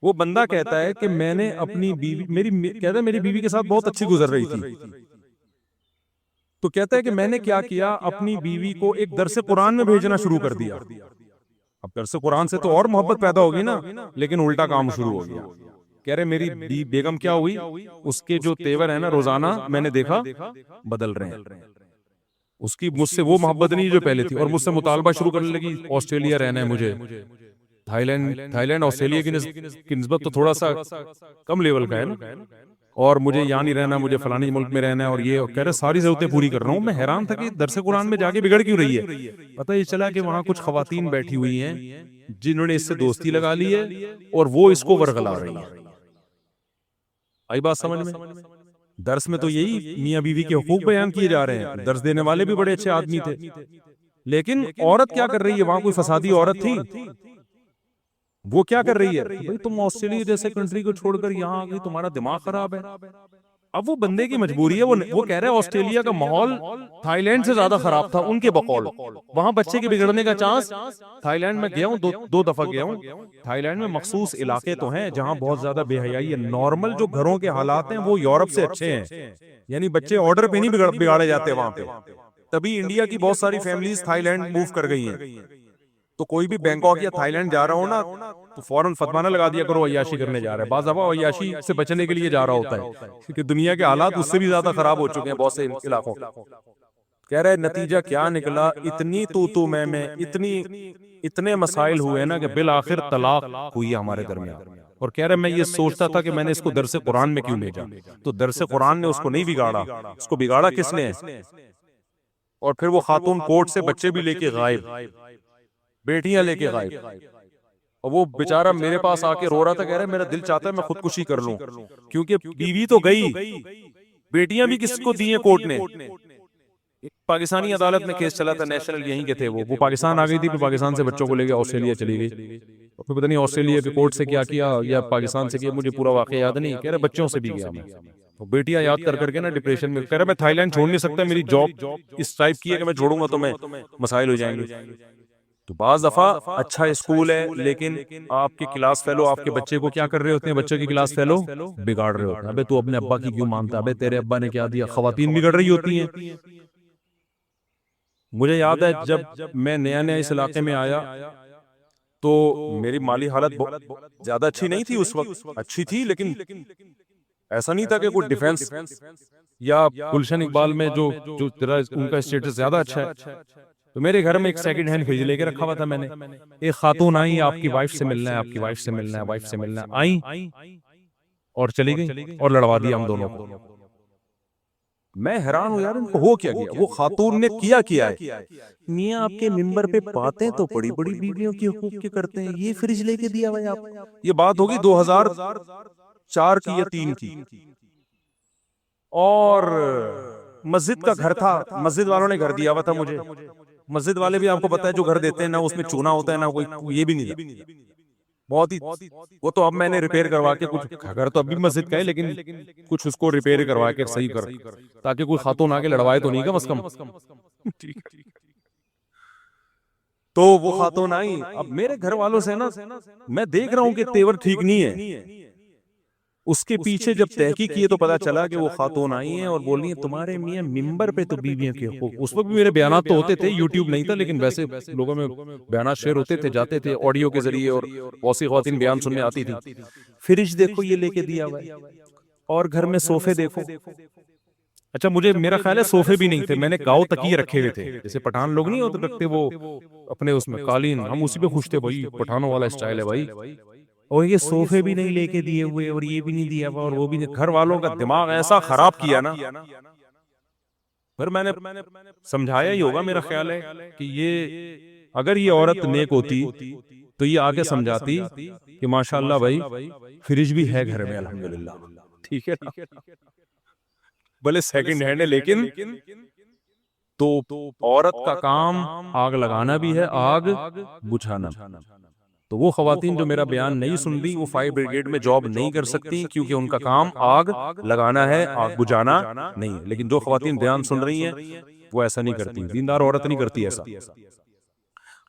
وہ بندہ کہتا ہے کہ میں نے اپنی بیوی، میری بیوی کے ساتھ بہت اچھی گزر رہی تھی. تو کہتا ہے کہ میں نے کیا کیا، اپنی بیوی کو ایک درس قرآن میں بھیجنا شروع کر دیا. اب درس قرآن سے تو اور محبت پیدا ہوگی نا، لیکن الٹا کام شروع ہو گیا. کہہ رہے میری بیگم کیا ہوئی، اس کے جو تیور ہے نا روزانہ میں نے دیکھا بدل رہے ہیں. اس کی مجھ سے وہ محبت نہیں جو پہلے تھی، اور مجھ سے مطالبہ شروع کرنے لگی آسٹریلیا رہنا ہے مجھے. تھائی لینڈ آسٹریلیا کی نسبت تو تھوڑا سا کم لیول کا ہے نا، اور مجھے یہاں نہیں رہنا، مجھے فلانی ملک میں رہنا ہے. اور یہ کہہ رہے ساری ضرورتیں پوری کر رہا ہوں. میں حیران تھا کہ درس قرآن میں جا کے بگڑ کیوں رہی ہے. پتہ یہ چلا کہ وہاں کچھ خواتین بیٹھی ہوئی ہیں جنہوں نے اس سے دوستی لگا لی ہے، اور وہ اس کو ورغلا رہی ہیں. آئی بات سمجھ میں؟ درس میں تو یہی میاں بیوی کے حقوق بیان کیے جا رہے ہیں، درس دینے والے بھی بڑے اچھے آدمی تھے، لیکن عورت کیا کر رہی ہے، وہاں کوئی فسادی عورت تھی، وہ کیا کر رہی ہے، بھئی تم آسٹریلیا جیسے کنٹری کو چھوڑ کر یہاں آ گئی، تمہارا دماغ خراب ہے. اب وہ بندے کی مجبوری ہے، وہ کہہ رہے ہیں آسٹریلیا کا ماحول تھائی لینڈ سے زیادہ خراب تھا ان کے بقول. وہاں بچے کے بگڑنے کا چانس، تھائی لینڈ میں گیا ہوں، دو دفعہ گیا ہوں. تھائی لینڈ میں مخصوص علاقے تو ہیں جہاں بہت زیادہ بے حیائی ہے. نارمل جو گھروں کے حالات ہیں وہ یورپ سے اچھے ہیں، یعنی بچے آرڈر پہ نہیں بگاڑے جاتے وہاں پہ. تبھی انڈیا کی بہت ساری فیملیز تھائی لینڈ موو کر گئی ہیں. تو کوئی بھی بینکاک یا تھائی لینڈ جا رہا ہو نا تو فوراً فتویٰ نہ لگا دیا کرو عیاشی کرنے جا رہا ہے. بعض دفعہ عیاشی سے بچنے کے لیے جا رہا ہوتا ہے، کیونکہ دنیا کے حالات اس سے بھی زیادہ خراب ہو چکے ہیں بہت سے علاقوں. کہہ رہے نتیجہ کیا نکلا، اتنی تو میں اتنے مسائل ہوئے نا کہ بالآخر طلاق ہوئی ہمارے درمیان. اور کہہ رہے میں یہ سوچتا تھا کہ میں نے اس کو درس قرآن میں کیوں بھیجا. تو درس قرآن نے اس کو نہیں بگاڑا، اس کو بگاڑا کس نے؟ اور پھر وہ خاتون کورٹ سے بچے بھی لے کے غائب، بیٹیاں لے کے غائب. اور وہ بیچارہ میرے پاس آ کے رو رہا تھا، کہہ رہا ہے میرا دل چاہتا ہے میں خودکشی کر لوں، کیونکہ بیوی تو گئی، بیٹیاں بھی کس کو دی ہیں کورٹ نے. پاکستانی عدالت میں کیس چلا تھا، نیشنل یہیں کے تھے، وہ پاکستان آ گئی تھی، پھر پاکستان سے بچوں کو لے کے آسٹریلیا چلی گئی. پھر پتہ نہیں آسٹریلیا کے کورٹ سے کیا یا پاکستان سے کیا، مجھے پورا واقعہ یاد نہیں. کہہ رہے بچوں سے بھی گیا میں. بیٹیاں یاد کر کے نا ڈپریشن میں. کہہ رہا میں تھائی لینڈ چھوڑ نہیں سکتا، میری جاب اس ٹائپ کی ہے کہ میں چھوڑوں گا تو میں مسائل ہو جائیں گے. تو بعض دفعہ اچھا اسکول ہے، لیکن آپ کے کلاس فیلو آپ کے بچے کو کیا کر رہے ہوتے ہیں، بچوں کی کلاس فیلو بگاڑ رہے ہوتے ہیں. ابے تو اپنے ابا کی کیوں مانتا ہے، ابے تیرے ابا نے کیا دیا. خواتین بگڑ رہی ہوتی ہیں. مجھے یاد ہے جب میں نیا اس علاقے میں آیا تو میری مالی حالت زیادہ اچھی نہیں تھی اس وقت، اچھی تھی لیکن ایسا نہیں تھا کہ کوئی ڈیفنس یا گلشن اقبال میں جو ان کا اسٹیٹس زیادہ اچھا ہے. تو میرے گھر میں ایک سیکنڈ ہینڈ فریج لے کے رکھا ہوا تھا میں نے. ایک خاتون آئی، آپ کی وائف سے ملنا ہے، آپ کی وائف سے ملنا ہے، وائف سے ملنا ہے. آئیں اور چلی گئی اور لڑوا دیا ہم دونوں کو. میں حیران ہوں یار ان کو ہو کیا گیا. وہ خاتون نے کیا ہے. میاں آپ کے ممبر پہ باتیں تو بڑی بڑی بیویوں کی حقوق کے کرتے ہیں، یہ فریج لے کے دیا بھائی آپ. یہ بات ہوگی 2004 کی یا 3 کی. اور مسجد کا گھر تھا، مسجد والوں نے گھر دیا ہوا تھا مجھے. مسجد والے بھی آپ کو پتا ہے جو گھر دیتے ہیں نا اس میں چونا ہوتا ہے نا کوئی، یہ بھی نہیں تھا. بہت ہی وہ تو اب میں نے ریپیئر کروا کے کچھ، گھر تو اب بھی مسجد کا ہے لیکن کچھ اس کو ریپیئر کروا کے صحیح کر، تاکہ کوئی خاتون آ کے لڑوائے تو نہیں کم از کم. تو وہ خاتون آئی. اب میرے گھر والوں سے نا میں دیکھ رہا ہوں کہ تیور ٹھیک نہیں ہے. اس کے پیچھے جب تحقیق کیے تو پتا چلا کہ وہ خاتون آئی ہیں اور بول رہی ہیں تمہارے میاں ممبر پہ تو بیویوں کے حقوق. اس وقت بھی میرے بیانات تو ہوتے تھے، یوٹیوب نہیں تھا، لیکن ویسے لوگوں میں بیانات شیئر ہوتے تھے، جاتے تھے آڈیو کے ذریعے، اور بہت سی خواتین بیان سننے آتی تھی. فریج دیکھو یہ لے کے دیا ہوا ہے، اور گھر میں صوفے دیکھو. اچھا مجھے میرا خیال ہے صوفے بھی نہیں تھے، میں نے گاؤ تکیے رکھے ہوئے تھے، جیسے پٹھان لوگ نہیں ہوتے رکھتے وہ اپنے اس میں قالین، ہم اسی پہ خوش تھے، بھائی پٹھانوں والا اسٹائل ہے بھائی. اور یہ صوفے بھی نہیں لے کے دیے ہوئے، اور یہ بھی نہیں دیا ہوا، اور وہ بھی نہیں. گھر والوں کا دماغ ایسا خراب کیا نا. پھر میں نے سمجھایا ہی ہوگا، میرا خیال ہے کہ یہ اگر یہ عورت نیک ہوتی تو یہ آگے سمجھاتی کہ ماشاءاللہ بھائی فریج بھی ہے گھر میں الحمدللہ، ٹھیک ہے نا، بھلے سیکنڈ ہینڈ ہے لیکن. تو عورت کا کام آگ لگانا بھی ہے، آگ بجھانا. تو وہ خواتین جو میرا بیان نہیں سن رہی وہ فائر بریگیڈ میں جاب نہیں کر سکتی، کیونکہ ان کا کام آگ لگانا ہے، آگ بجھانا نہیں. لیکن جو خواتین بیان سن رہی ہیں وہ ایسا نہیں کرتی، دیندار عورت نہیں کرتی ایسا.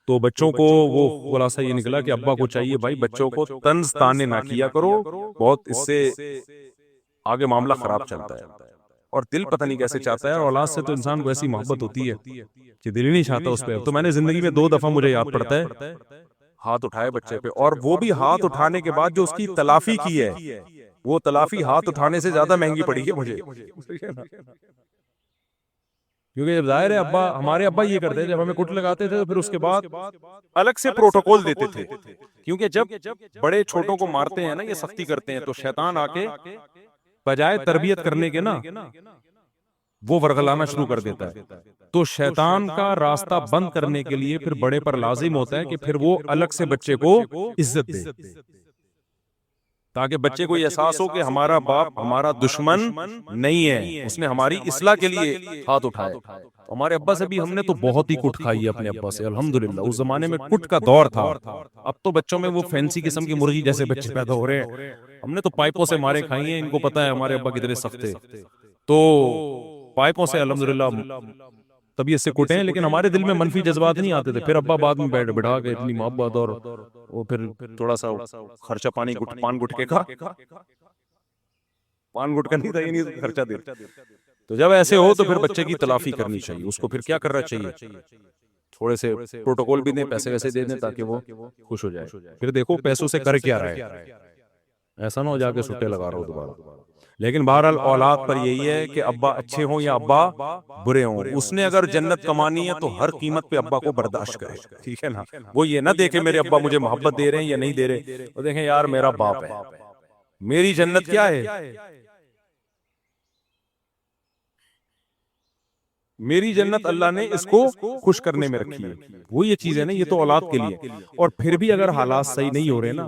تو بچوں کو وہ خلاصہ یہ نکلا کہ ابا کو چاہیے بھائی بچوں کو طنز طانے نہ کیا کرو، بہت اس سے آگے معاملہ خراب چلتا ہے. اور دل پتہ نہیں کیسے چاہتا ہے، اور اولاد سے تو انسان کو ایسی محبت ہوتی ہے کہ دل ہی نہیں چاہتا اس پہ. تو میں نے زندگی میں 2 دفعہ مجھے یاد پڑتا ہے ہاتھ اٹھائے بچے پہ، اور وہ بھی ہاتھ اٹھانے کے بعد جو اس کی تلافی کی ہے، وہ تلافی ہاتھ اٹھانے سے زیادہ مہنگی پڑی ہے مجھے. کیونکہ جب ظاہر ہے ابا، ہمارے ابا یہ کرتے تھے، جب ہمیں کٹ لگاتے تھے تو پھر اس کے بعد الگ سے پروٹوکول دیتے تھے. کیونکہ جب بڑے چھوٹوں کو مارتے ہیں نا، یہ سختی کرتے ہیں، تو شیطان آ کے بجائے تربیت کرنے کے نا وہ ورغلانا شروع کر دیتا ہے. تو شیطان کا راستہ بند کرنے کے لیے پھر بڑے پر لازم ہوتا ہے کہ پھر وہ الگ سے بچے کو عزت دے، تاکہ بچے کو یہ احساس ہو کہ ہمارا باپ ہمارا دشمن نہیں ہے، اس نے ہماری اصلاح کے لیے ہاتھ اٹھائے. ہمارے ابا سے بھی ہم نے تو بہت ہی کٹ کھائی ہے اپنے ابا سے الحمدللہ. اس زمانے میں کٹ کا دور تھا. اب تو بچوں میں وہ فینسی قسم کی مرغی جیسے بچے پیدا ہو رہے ہیں. ہم نے تو پائپوں سے مارے کھائی ہیں، ان کو پتا ہے ہمارے ابا کتنے سخت تھے. تو پائپوں سے الحمدللہ طبیعت سے کٹے ہیں، لیکن ہمارے دل میں منفی جذبات نہیں آتے تھے. پھر ابا بعد میں بٹھا کے اتنی محبت، اور وہ پھر تھوڑا سا خرچہ پان گٹکے کا، پان گٹکا نہیں تھا، یہ نہیں خرچہ دے. تو جب ایسے ہو تو پھر بچے کی تلافی کرنی چاہیے. اس کو پھر کیا کرنا چاہیے، تھوڑے سے پروٹوکول بھی دیں، پیسے ویسے دے دیں تاکہ وہ خوش ہو جائے. پھر دیکھو پیسوں سے کر کیا رہا ہے، ایسا نہ ہو جا کے سٹے لگا رہا ہو دوبارہ. لیکن بہرحال اولاد پر یہی ہے کہ ابا اچھے ہوں یا ابا برے ہوں، اس نے اگر جنت کمانی ہے تو ہر قیمت پہ ابا کو برداشت کرے، ٹھیک ہے نا. وہ یہ نہ دیکھے میرے ابا مجھے محبت دے رہے ہیں یا نہیں دے رہے، وہ دیکھیں یار میرا باپ ہے، میری جنت کیا ہے، میری جنت اللہ نے اس کو خوش کرنے میں رکھی ہے. وہ یہ چیز ہے نا، یہ تو اولاد کے لیے. اور پھر بھی اگر حالات صحیح نہیں ہو رہے نا،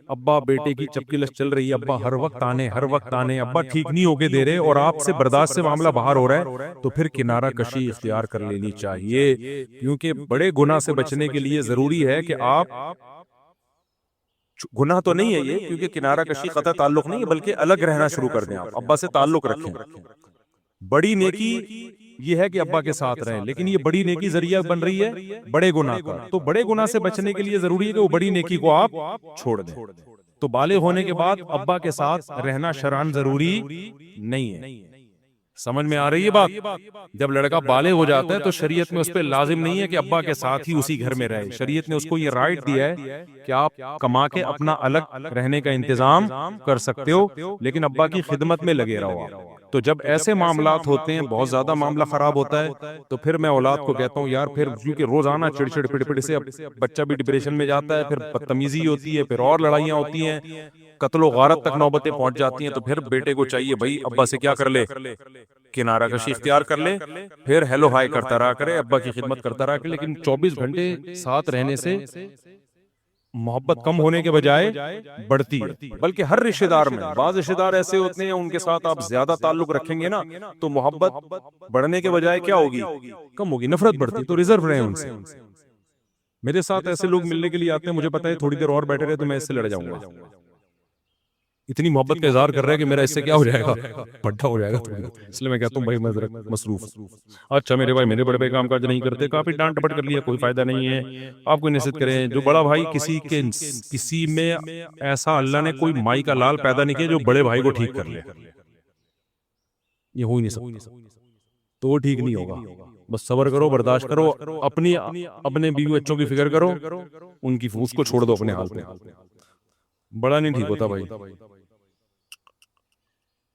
ابا بیٹے کی چپکلش چل رہی ہے، ابا ہر وقت آنے، ابا ٹھیک نہیں ہوگے دے رہے، اور آپ سے برداشت سے معاملہ باہر ہو رہا ہے، تو پھر کنارہ کشی اختیار کر لینی چاہیے. کیونکہ بڑے گناہ سے بچنے کے لیے ضروری ہے کہ آپ، گناہ تو نہیں ہے یہ، کیونکہ کنارہ کشی قطع تعلق نہیں ہے، بلکہ الگ رہنا شروع کر دیں. آپ ابا سے تعلق رکھیں. بڑی نیکی یہ ہے کہ ابا کے ساتھ رہیں، لیکن یہ بڑی نیکی ذریعہ بن رہی ہے بڑے گناہ کا. تو بڑے گناہ سے بچنے کے لیے ضروری ہے کہ وہ بڑی نیکی کو آپ چھوڑ دیں. تو بالغ ہونے کے بعد ابا کے ساتھ رہنا شرعاً ضروری نہیں ہے. سمجھ میں آ رہی ہے بات؟ جب لڑکا بالغ ہو جاتا ہے تو شریعت میں اس پہ لازم نہیں ہے کہ ابا کے ساتھ ہی اسی گھر میں رہے. شریعت نے اس کو یہ رائٹ دیا ہے کہ آپ کما کے اپنا الگ رہنے کا انتظام کر سکتے ہو، لیکن ابا کی خدمت میں لگے رہو آپ. تو جب ایسے معاملات ہوتے ہیں، بہت زیادہ معاملہ خراب ہوتا ہے، تو پھر میں اولاد کو کہتا ہوں یار پھر کیونکہ روزانہ چڑچڑ پڑ سے بچہ بھی ڈپریشن میں جاتا ہے، پھر بدتمیزی ہوتی ہے، پھر اور لڑائیاں ہوتی ہیں، قتل و غارت تک نوبتیں پہنچ جاتی ہیں. تو پھر بیٹے کو چاہیے بھائی ابا سے کیا کر لے، کنارہ کشی اختیار کر لے، پھر ہیلو ہائی کرتا رہا کرے، ابا کی خدمت کرتا رہا کرے. لیکن 24 گھنٹے ساتھ رہنے سے محبت کم ہونے کے بجائے بڑھتی ہے، بلکہ ہر رشتہ دار میں بعض رشتہ دار ایسے ہوتے ہیں ان کے ساتھ آپ زیادہ تعلق رکھیں گے نا تو محبت بڑھنے کے بجائے کیا ہوگی؟ کم ہوگی، نفرت بڑھتی. تو ریزرو رہیں ان سے. میرے ساتھ ایسے لوگ ملنے کے لیے آتے ہیں، مجھے پتا ہے تھوڑی دیر اور بیٹھے رہے تو میں اس سے لڑ جاؤں گا. اتنی محبت کا اظہار کر رہا ہے کہ میرا اس سے کیا ہو جائے گا، پٹھا ہو جائے گا. اس لیے میں کہتا ہوں بھائی میں ذرا مصروف. اچھا میرے بھائی میرے بڑے بھائی کام کاج نہیں کرتے، کافی ڈانٹ ڈپٹ کر لیا، کوئی فائدہ نہیں ہے. آپ کوئی نصیحت کریں. جو بڑا بھائی کسی میں ایسا اللہ نے کوئی مائی کا لال پیدا نہیں کیا جو بڑے بھائی کو ٹھیک کر لے، یہ ہو ہی نہیں سکتا. تو وہ ٹھیک نہیں ہوگا. بس صبر کرو، برداشت کرو، اپنے بیوی بچوں کی فکر کرو، ان کی اس کو چھوڑ دو اپنے حال پہ. بڑا نہیں ٹھیک ہوتا بھائی.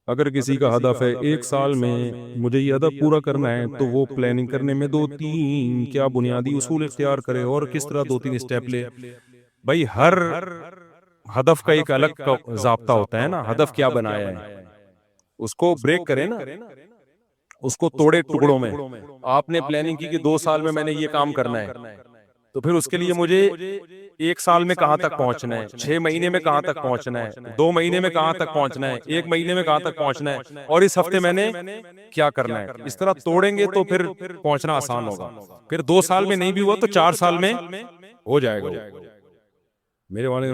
اگر کسی کا ہدف ہے 1 سال میں مجھے یہ ہدف پورا کرنا ہے تو وہ پلاننگ کرنے میں 2-3 کیا بنیادی اصول اختیار کرے اور کس طرح 2-3 اسٹیپ لے. بھائی ہر ہدف کا ایک الگ ضابطہ ہوتا ہے نا. ہدف کیا بنایا ہے اس کو بریک کرے نا، اس کو توڑے ٹکڑوں میں. آپ نے پلاننگ کی کہ 2 سال میں نے یہ کام کرنا ہے، تو پھر اس کے لیے مجھے 1 سال میں کہاں تک پہنچنا ہے، 6 مہینے میں کہاں تک پہنچنا ہے، 2 مہینے میں کہاں تک پہنچنا ہے، 1 مہینے میں کہاں تک پہنچنا ہے، اور اس ہفتے میں نے کیا کرنا ہے. اس طرح توڑیں گے تو پھر پہنچنا آسان ہوگا. پھر 2 سال میں نہیں بھی ہوا تو 4 سال میں ہو جائے گا. میرے والے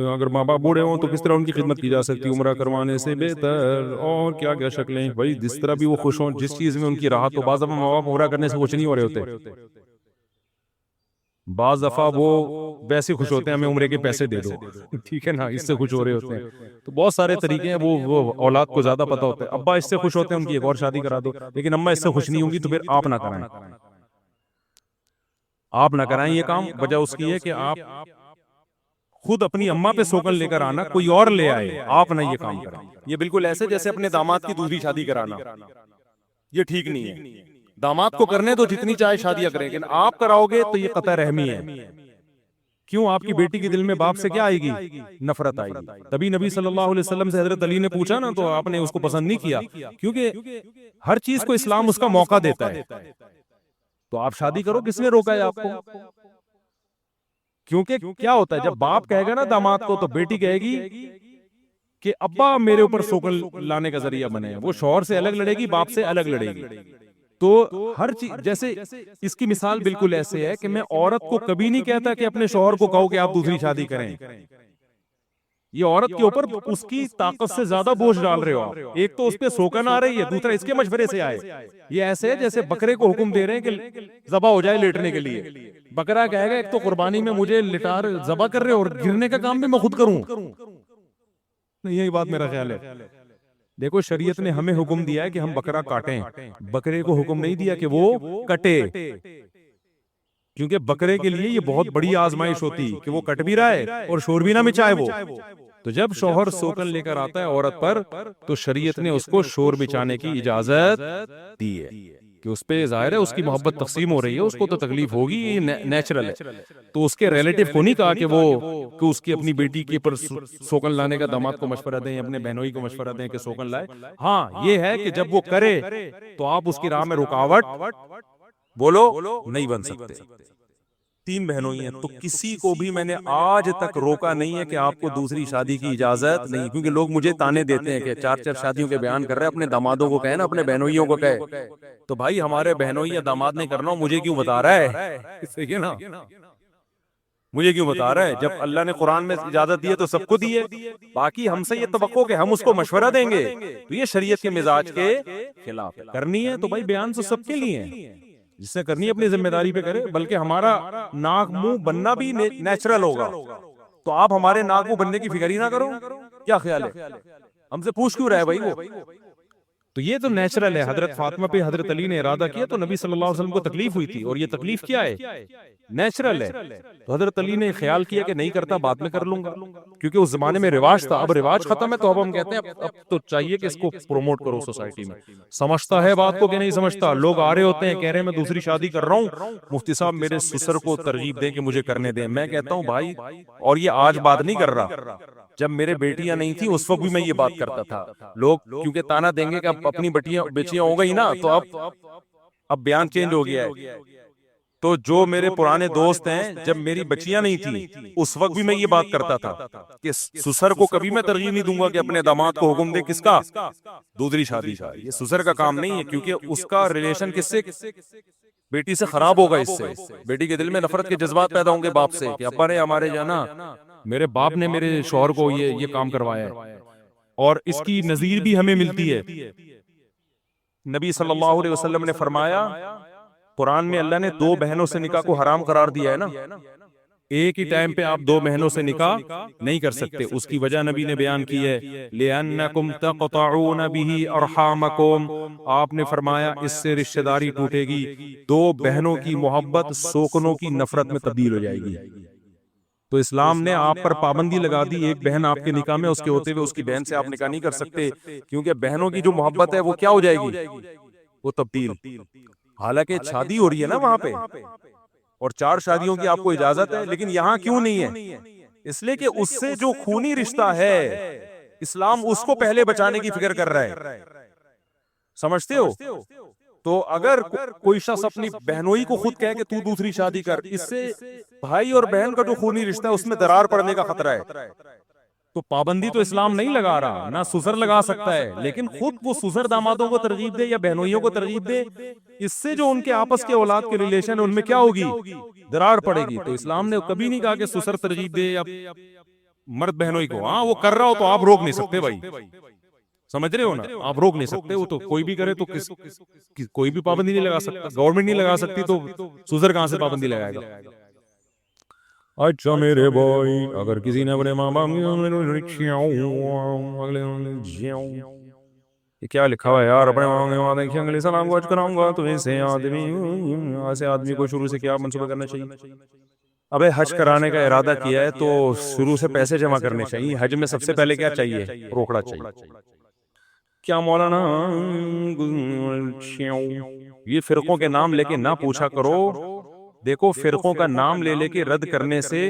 اگر ماں باپ بوڑھے ہوں تو کس طرح ان کی خدمت کی جا سکتی؟ عمرہ کروانے سے بہتر. اور کیا کیا شکلیں بھائی، جس طرح بھی وہ خوش ہوں، جس چیز میں ان کی راحت ہو. بعض دفعہ ماں باپ عمرہ کرنے سے خوش نہیں ہو رہے ہوتے، بعض دفعہ وہ ویسے خوش ہوتے ہیں ہمیں عمرے کے پیسے دے دو، ٹھیک ہے نا، اس سے خوش ہو رہے ہوتے ہیں. تو بہت سارے طریقے ہیں. وہ اولاد کو زیادہ پتہ ہوتا ہے. ابا اس سے خوش ہوتے ہیں ان کی ایک اور شادی کرا دو، لیکن اماں اس سے خوش نہیں ہوں گی تو پھر آپ نہ کرائیں. آپ نہ کرائیں یہ کام. وجہ اس کی ہے کہ آپ خود اپنی اماں پہ سوکن لے کر آنا، کوئی اور لے آئے، آپ نہ یہ کام کریں. یہ بالکل ایسے جیسے اپنے داماد کی دوسری شادی کرانا، یہ ٹھیک نہیں ہے. داماد کو کرنے تو جتنی چاہے شادیاں کریں، لیکن آپ کراؤ گے تو یہ قطع رحمی ہے. کیوں؟ آپ کی بیٹی کے دل میں باپ سے کیا آئے گی؟ نفرت آئے گی. تبھی نبی صلی اللہ علیہ وسلم سے حضرت علی نے پوچھا نا تو آپ نے اس کو پسند نہیں کیا، کیونکہ ہر چیز کو اسلام اس کا موقع دیتا ہے. تو آپ شادی کرو، کس نے روکا ہے آپ کو؟ کیونکہ کیا ہوتا ہے جب باپ کہے گا نا داماد کو تو بیٹی کہے گی کہ ابا میرے اوپر سوکن لانے کا ذریعہ بنے. وہ شوہر سے الگ لڑے گی، باپ سے الگ لڑے گی. تو ہر چیز جیسے اس کی مثال بالکل ایسے ہے کہ میں عورت کو کبھی نہیں کہتا کہ اپنے شوہر کو کہو کہ آپ دوسری شادی کریں. یہ عورت کے اوپر اس کی طاقت سے زیادہ بوجھ ڈال رہے ہو آپ. ایک تو اس پہ سوکن آ رہی ہے، دوسرا اس کے مشورے سے آئے. یہ ایسے ہے جیسے بکرے کو حکم دے رہے ہیں کہ ذبح ہو جائے لیٹنے کے لیے. بکرا کہے گا ایک تو قربانی میں مجھے لٹار ذبح کر رہے اور گرنے کا کام بھی میں خود کروں. یہی بات میرا خیال ہے. دیکھو شریعت نے ہمیں حکم دیا ہے کہ ہم بکرا کاٹیں، بکرے کو حکم نہیں دیا کہ وہ کٹے. کیونکہ بکرے کے لیے یہ بہت بڑی آزمائش ہوتی کہ وہ کٹ بھی رہا ہے اور شور بھی نہ مچائے وہ. تو جب شوہر سوکن لے کر آتا ہے عورت پر تو شریعت نے اس کو شور مچانے کی اجازت دی ہے کہ اس پہ ظاہر ہے اس کی محبت تقسیم ہو رہی ہے، اس کو تو تکلیف ہوگی، یہ نیچرل ہے. تو اس کے ریلیٹیو کو نہیں کہا کہ اس کی اپنی بیٹی کے پر سوکن لانے کا داماد کو مشورہ دیں، اپنے بہنوئی کو مشورہ دیں کہ سوکن لائے. ہاں یہ ہے کہ جب وہ کرے تو آپ اس کی راہ میں رکاوٹ بولو نہیں بن سکتے. 3 بہنوئی ہیں تو کسی کو بھی میں نے آج تک روکا نہیں ہے کہ آپ کو دوسری شادی کی اجازت نہیں. کیونکہ لوگ مجھے تانے دیتے ہیں کہ 4 شادیوں کے بیان کر رہے ہیں، اپنے دامادوں کو کہے نا، اپنے بہنوئیوں کو کہے. تو بھائی ہمارے بہنوئی یا داماد نہیں کرنا، مجھے کیوں بتا رہا ہے؟ صحیح ہے نا، مجھے کیوں بتا رہا ہے؟ جب اللہ نے قرآن میں اجازت دی ہے تو سب کو دی ہے. باقی ہم سے یہ توقع کہ ہم اس کو مشورہ دیں گے تو یہ شریعت کے مزاج کے خلاف ہے. کرنی ہے تو بھائی بیان تو سب کے لیے ہے، جس نے کرنی ہے اپنی ذمہ داری پہ کرے. بلکہ ہمارا ناک منہ بننا بھی نیچرل ہوگا. تو آپ ہمارے ناک منہ بننے کی فکر ہی نہ کرو. کیا خیال ہے؟ ہم سے پوچھ کیوں رہا ہے بھائی وہ؟ تو یہ تو نیچرل ہے. حضرت فاطمہ پہ حضرت علی نے ارادہ کیا تو نبی صلی اللہ علیہ وسلم کو تکلیف ہوئی تھی، اور یہ تکلیف کیا ہے؟ نیچرل ہے. تو حضرت علی نے خیال کیا کہ نہیں کرتا، بعد میں کر لوں گا، کیونکہ اس زمانے میں رواج تھا. اب رواج ختم ہے تو اب ہم کہتے ہیں اب تو چاہیے کہ اس کو پروموٹ کرو سوسائٹی میں. سمجھتا ہے بات کو کہ نہیں سمجھتا؟ لوگ آ رہے ہوتے ہیں کہہ رہے ہیں میں دوسری شادی کر رہا ہوں، مفتی صاحب میرے سسر کو ترغیب دیں کہ مجھے کرنے دیں. میں کہتا ہوں بھائی، اور یہ آج بات نہیں کر رہا، جب میرے بیٹیاں نہیں تھیں اس وقت بھی میں یہ بات کرتا تھا. لوگ کیونکہ تانا دیں گے کہ اب اپنی بیٹیاں ہو گئی نا تو اب بیان چینج ہو گیا ہے. تو جو میرے پرانے دوست ہیں، جب میری بچیاں نہیں تھیں اس وقت بھی میں یہ بات کرتا تھا کہ سسر کو کبھی میں ترغیب نہیں دوں گا کہ اپنے داماد کو حکم دے کس کا، دوسری شادی کا. یہ سسر کا کام نہیں ہے، کیونکہ اس کا ریلیشن کس سے، بیٹی سے خراب ہوگا. اس سے بیٹی کے دل میں نفرت کے جذبات پیدا ہوں گے باپ سے کہ ابا نے ہمارے جانا، میرے باپ نے میرے شوہر کو یہ کام کروایا ہے. اور اس کی نظیر بھی ہمیں ملتی ہے. نبی صلی اللہ علیہ وسلم نے فرمایا، قرآن میں اللہ نے 2 بہنوں سے نکاح کو حرام قرار دیا ہے نا. ایک ہی ٹائم پہ آپ 2 بہنوں سے نکاح نہیں کر سکتے. اس کی وجہ نبی نے بیان کی ہے، لِأَنَّكُمْ تَقْطَعُونَ بِهِ أَرْحَامَكُمْ. آپ نے فرمایا اس سے رشتہ داری ٹوٹے گی. 2 بہنوں کی محبت سوکنوں کی نفرت میں تبدیل ہو جائے گی. تو اسلام نے آپ پر پابندی لگا دی، ایک بہن آپ کے نکاح میں، اس کے ہوتے ہوئے اس کی بہن سے آپ نکاح نہیں کر سکتے، کیونکہ بہنوں کی جو محبت ہے وہ کیا ہو جائے گی، وہ تبدیل. حالانکہ شادی ہو رہی ہے نا وہاں پہ، اور 4 شادیوں کی آپ کو اجازت ہے، لیکن یہاں کیوں نہیں ہے؟ اس لیے کہ اس سے جو خونی رشتہ ہے، اسلام اس کو پہلے بچانے کی فکر کر رہا ہے. سمجھتے ہو؟ تو اگر کوئی شخص اپنی بہنوئی کو خود کہے کہ تو دوسری شادی کر، اس سے بھائی اور بہن کا جو خونی رشتہ ہے اس میں درار پڑنے کا خطرہ ہے. تو پابندی تو اسلام نہیں لگا رہا، نہ سسر لگا سکتا ہے، لیکن خود وہ سسر دامادوں کو ترغیب دے یا بہنوئیوں کو ترغیب دے، اس سے جو ان کے آپس کے اولاد کے ریلیشن ہے ان میں کیا ہوگی، درار پڑے گی. تو اسلام نے کبھی نہیں کہا کہ سسر ترغیب دے یا مرد بہنوئی کو. ہاں وہ کر رہا ہو تو آپ روک نہیں سکتے بھائی، سمجھ رہے ہو نا، آپ روک نہیں سکتے. وہ تو کوئی بھی کرے تو کوئی بھی پابندی نہیں لگا سکتا. گورنمنٹ نہیں لگا سکتی تو سسر کہاں سے پابندی لگائے گا. اچھا میرے بھائی، اگر کسی نے اپنے ماں باپ یہ کیا لکھا ہوا ہے یار، اپنے ماں باپ انگلی سلام کو کراؤں گا، تو ایسے آدمی کو شروع سے کیا منصوبہ کرنا چاہیے؟ ابے حج کرانے کا ارادہ کیا ہے تو شروع سے پیسے جمع کرنے چاہیے. حج میں سب سے پہلے کیا چاہیے؟ روکڑا چاہیے. کیا مولانا یہ فرقوں کے نام لے کے نہ پوچھا کرو. دیکھو فرقوں کا نام لے کے رد کرنے سے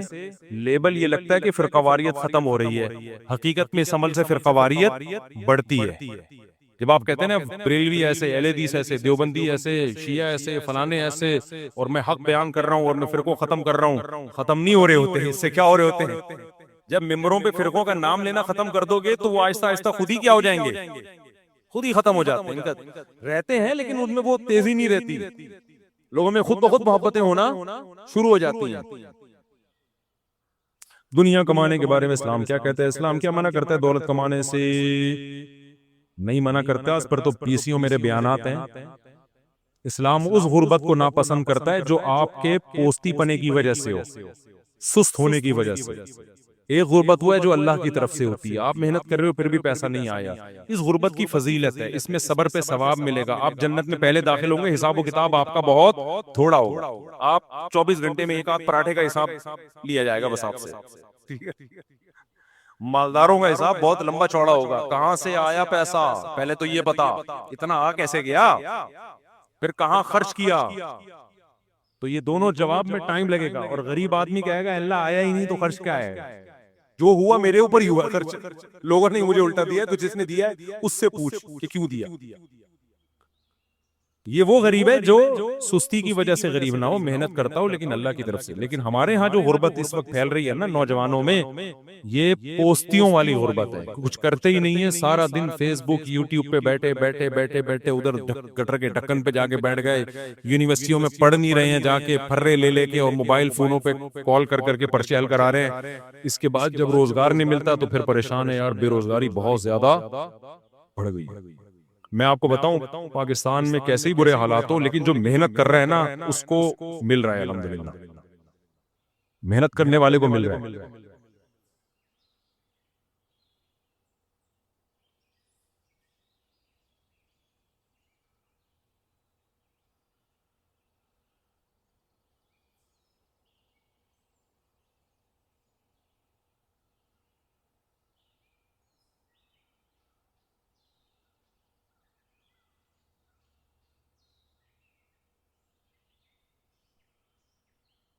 لیبل یہ لگتا ہے کہ فرقواریت ختم ہو رہی ہے. حقیقت میں اس عمل سے فرقواریت بڑھتی ہے. جب آپ کہتے ہیں نا بریلوی ایسے، اہل حدیث ایسے، دیوبندی ایسے، شیعہ ایسے، فلانے ایسے، اور میں حق بیان کر رہا ہوں اور میں فرقوں ختم کر رہا ہوں، ختم نہیں ہو رہے ہوتے ہیں. اس سے کیا ہو رہے ہوتے ہیں؟ جب ممبروں پہ فرقوں کا نام لینا ختم کر دو گے تو وہ آہستہ آہستہ خود ہی کیا ہو جائیں گے، خود ہی ختم ہو جاتے ہیں. رہتے ہیں لیکن ان میں وہ تیزی نہیں رہتی. لوگوں میں خود بخود محبتیں ہونا شروع ہو جاتی ہیں. دنیا کمانے کے بارے میں اسلام کیا کہتا ہے؟ اسلام کیا منع کرتا ہے دولت کمانے سے؟ نہیں منع کرتا. اس پر تو پیسیوں میرے بیانات ہیں. اسلام اس غربت کو ناپسند کرتا ہے جو آپ کے پوستی پنے کی وجہ سے ہو، سست ہونے کی وجہ سے. ایک غربت وہ ہے جو اللہ کی طرف سے ہوتی ہے، آپ محنت کر رہے ہو پھر بھی پیسہ نہیں آیا. اس غربت کی فضیلت ہے، اس میں صبر پہ ثواب ملے گا. آپ جنت میں پہلے داخل ہوں گے، حساب و کتاب آپ کا بہت تھوڑا ہوگا. آپ 24 گھنٹے میں 1 آدھ پراٹھے کا حساب لیا جائے گا بس آپ سے. مالداروں کا حساب بہت لمبا چوڑا ہوگا. کہاں سے آیا پیسہ، پہلے تو یہ بتا، اتنا آ کیسے گیا، پھر کہاں خرچ کیا. تو یہ دونوں جواب میں ٹائم لگے گا. اور غریب آدمی کہے گا اللہ آیا ہی نہیں تو خرچ کیا ہے، جو ہوا میرے اوپر ہی ہوا خرچ، لوگوں نے مجھے الٹا دیا. تو جس نے دیا ہے اس سے پوچھ کہ کیوں دیا. یہ وہ غریب ہے جو سستی کی وجہ سے غریب نہ ہو، محنت کرتا ہو لیکن اللہ کی طرف سے. لیکن ہمارے ہاں جو غربت اس وقت پھیل رہی ہے نا نوجوانوں میں، یہ پوستیوں والی غربت ہے. کچھ کرتے ہی نہیں ہے، سارا دن فیس بک یوٹیوب پہ بیٹھے بیٹھے بیٹھے بیٹھے ادھر گٹر کے ڈھکن پہ جا کے بیٹھ گئے. یونیورسٹیوں میں پڑھ نہیں رہے ہیں، جا کے پھرے لے کے اور موبائل فونوں پہ کال کر کے پرچے حل کرا رہے ہیں. اس کے بعد جب روزگار نہیں ملتا تو پھر پریشان ہے یار، بے روزگاری بہت زیادہ بڑھ گئی ہے. میں آپ کو بتاؤں پاکستان میں کیسے ہی برے حالات ہو، لیکن جو محنت کر رہے ہیں نا اس کو مل رہا ہے الحمدللہ. محنت کرنے والے کو مل رہا ہے.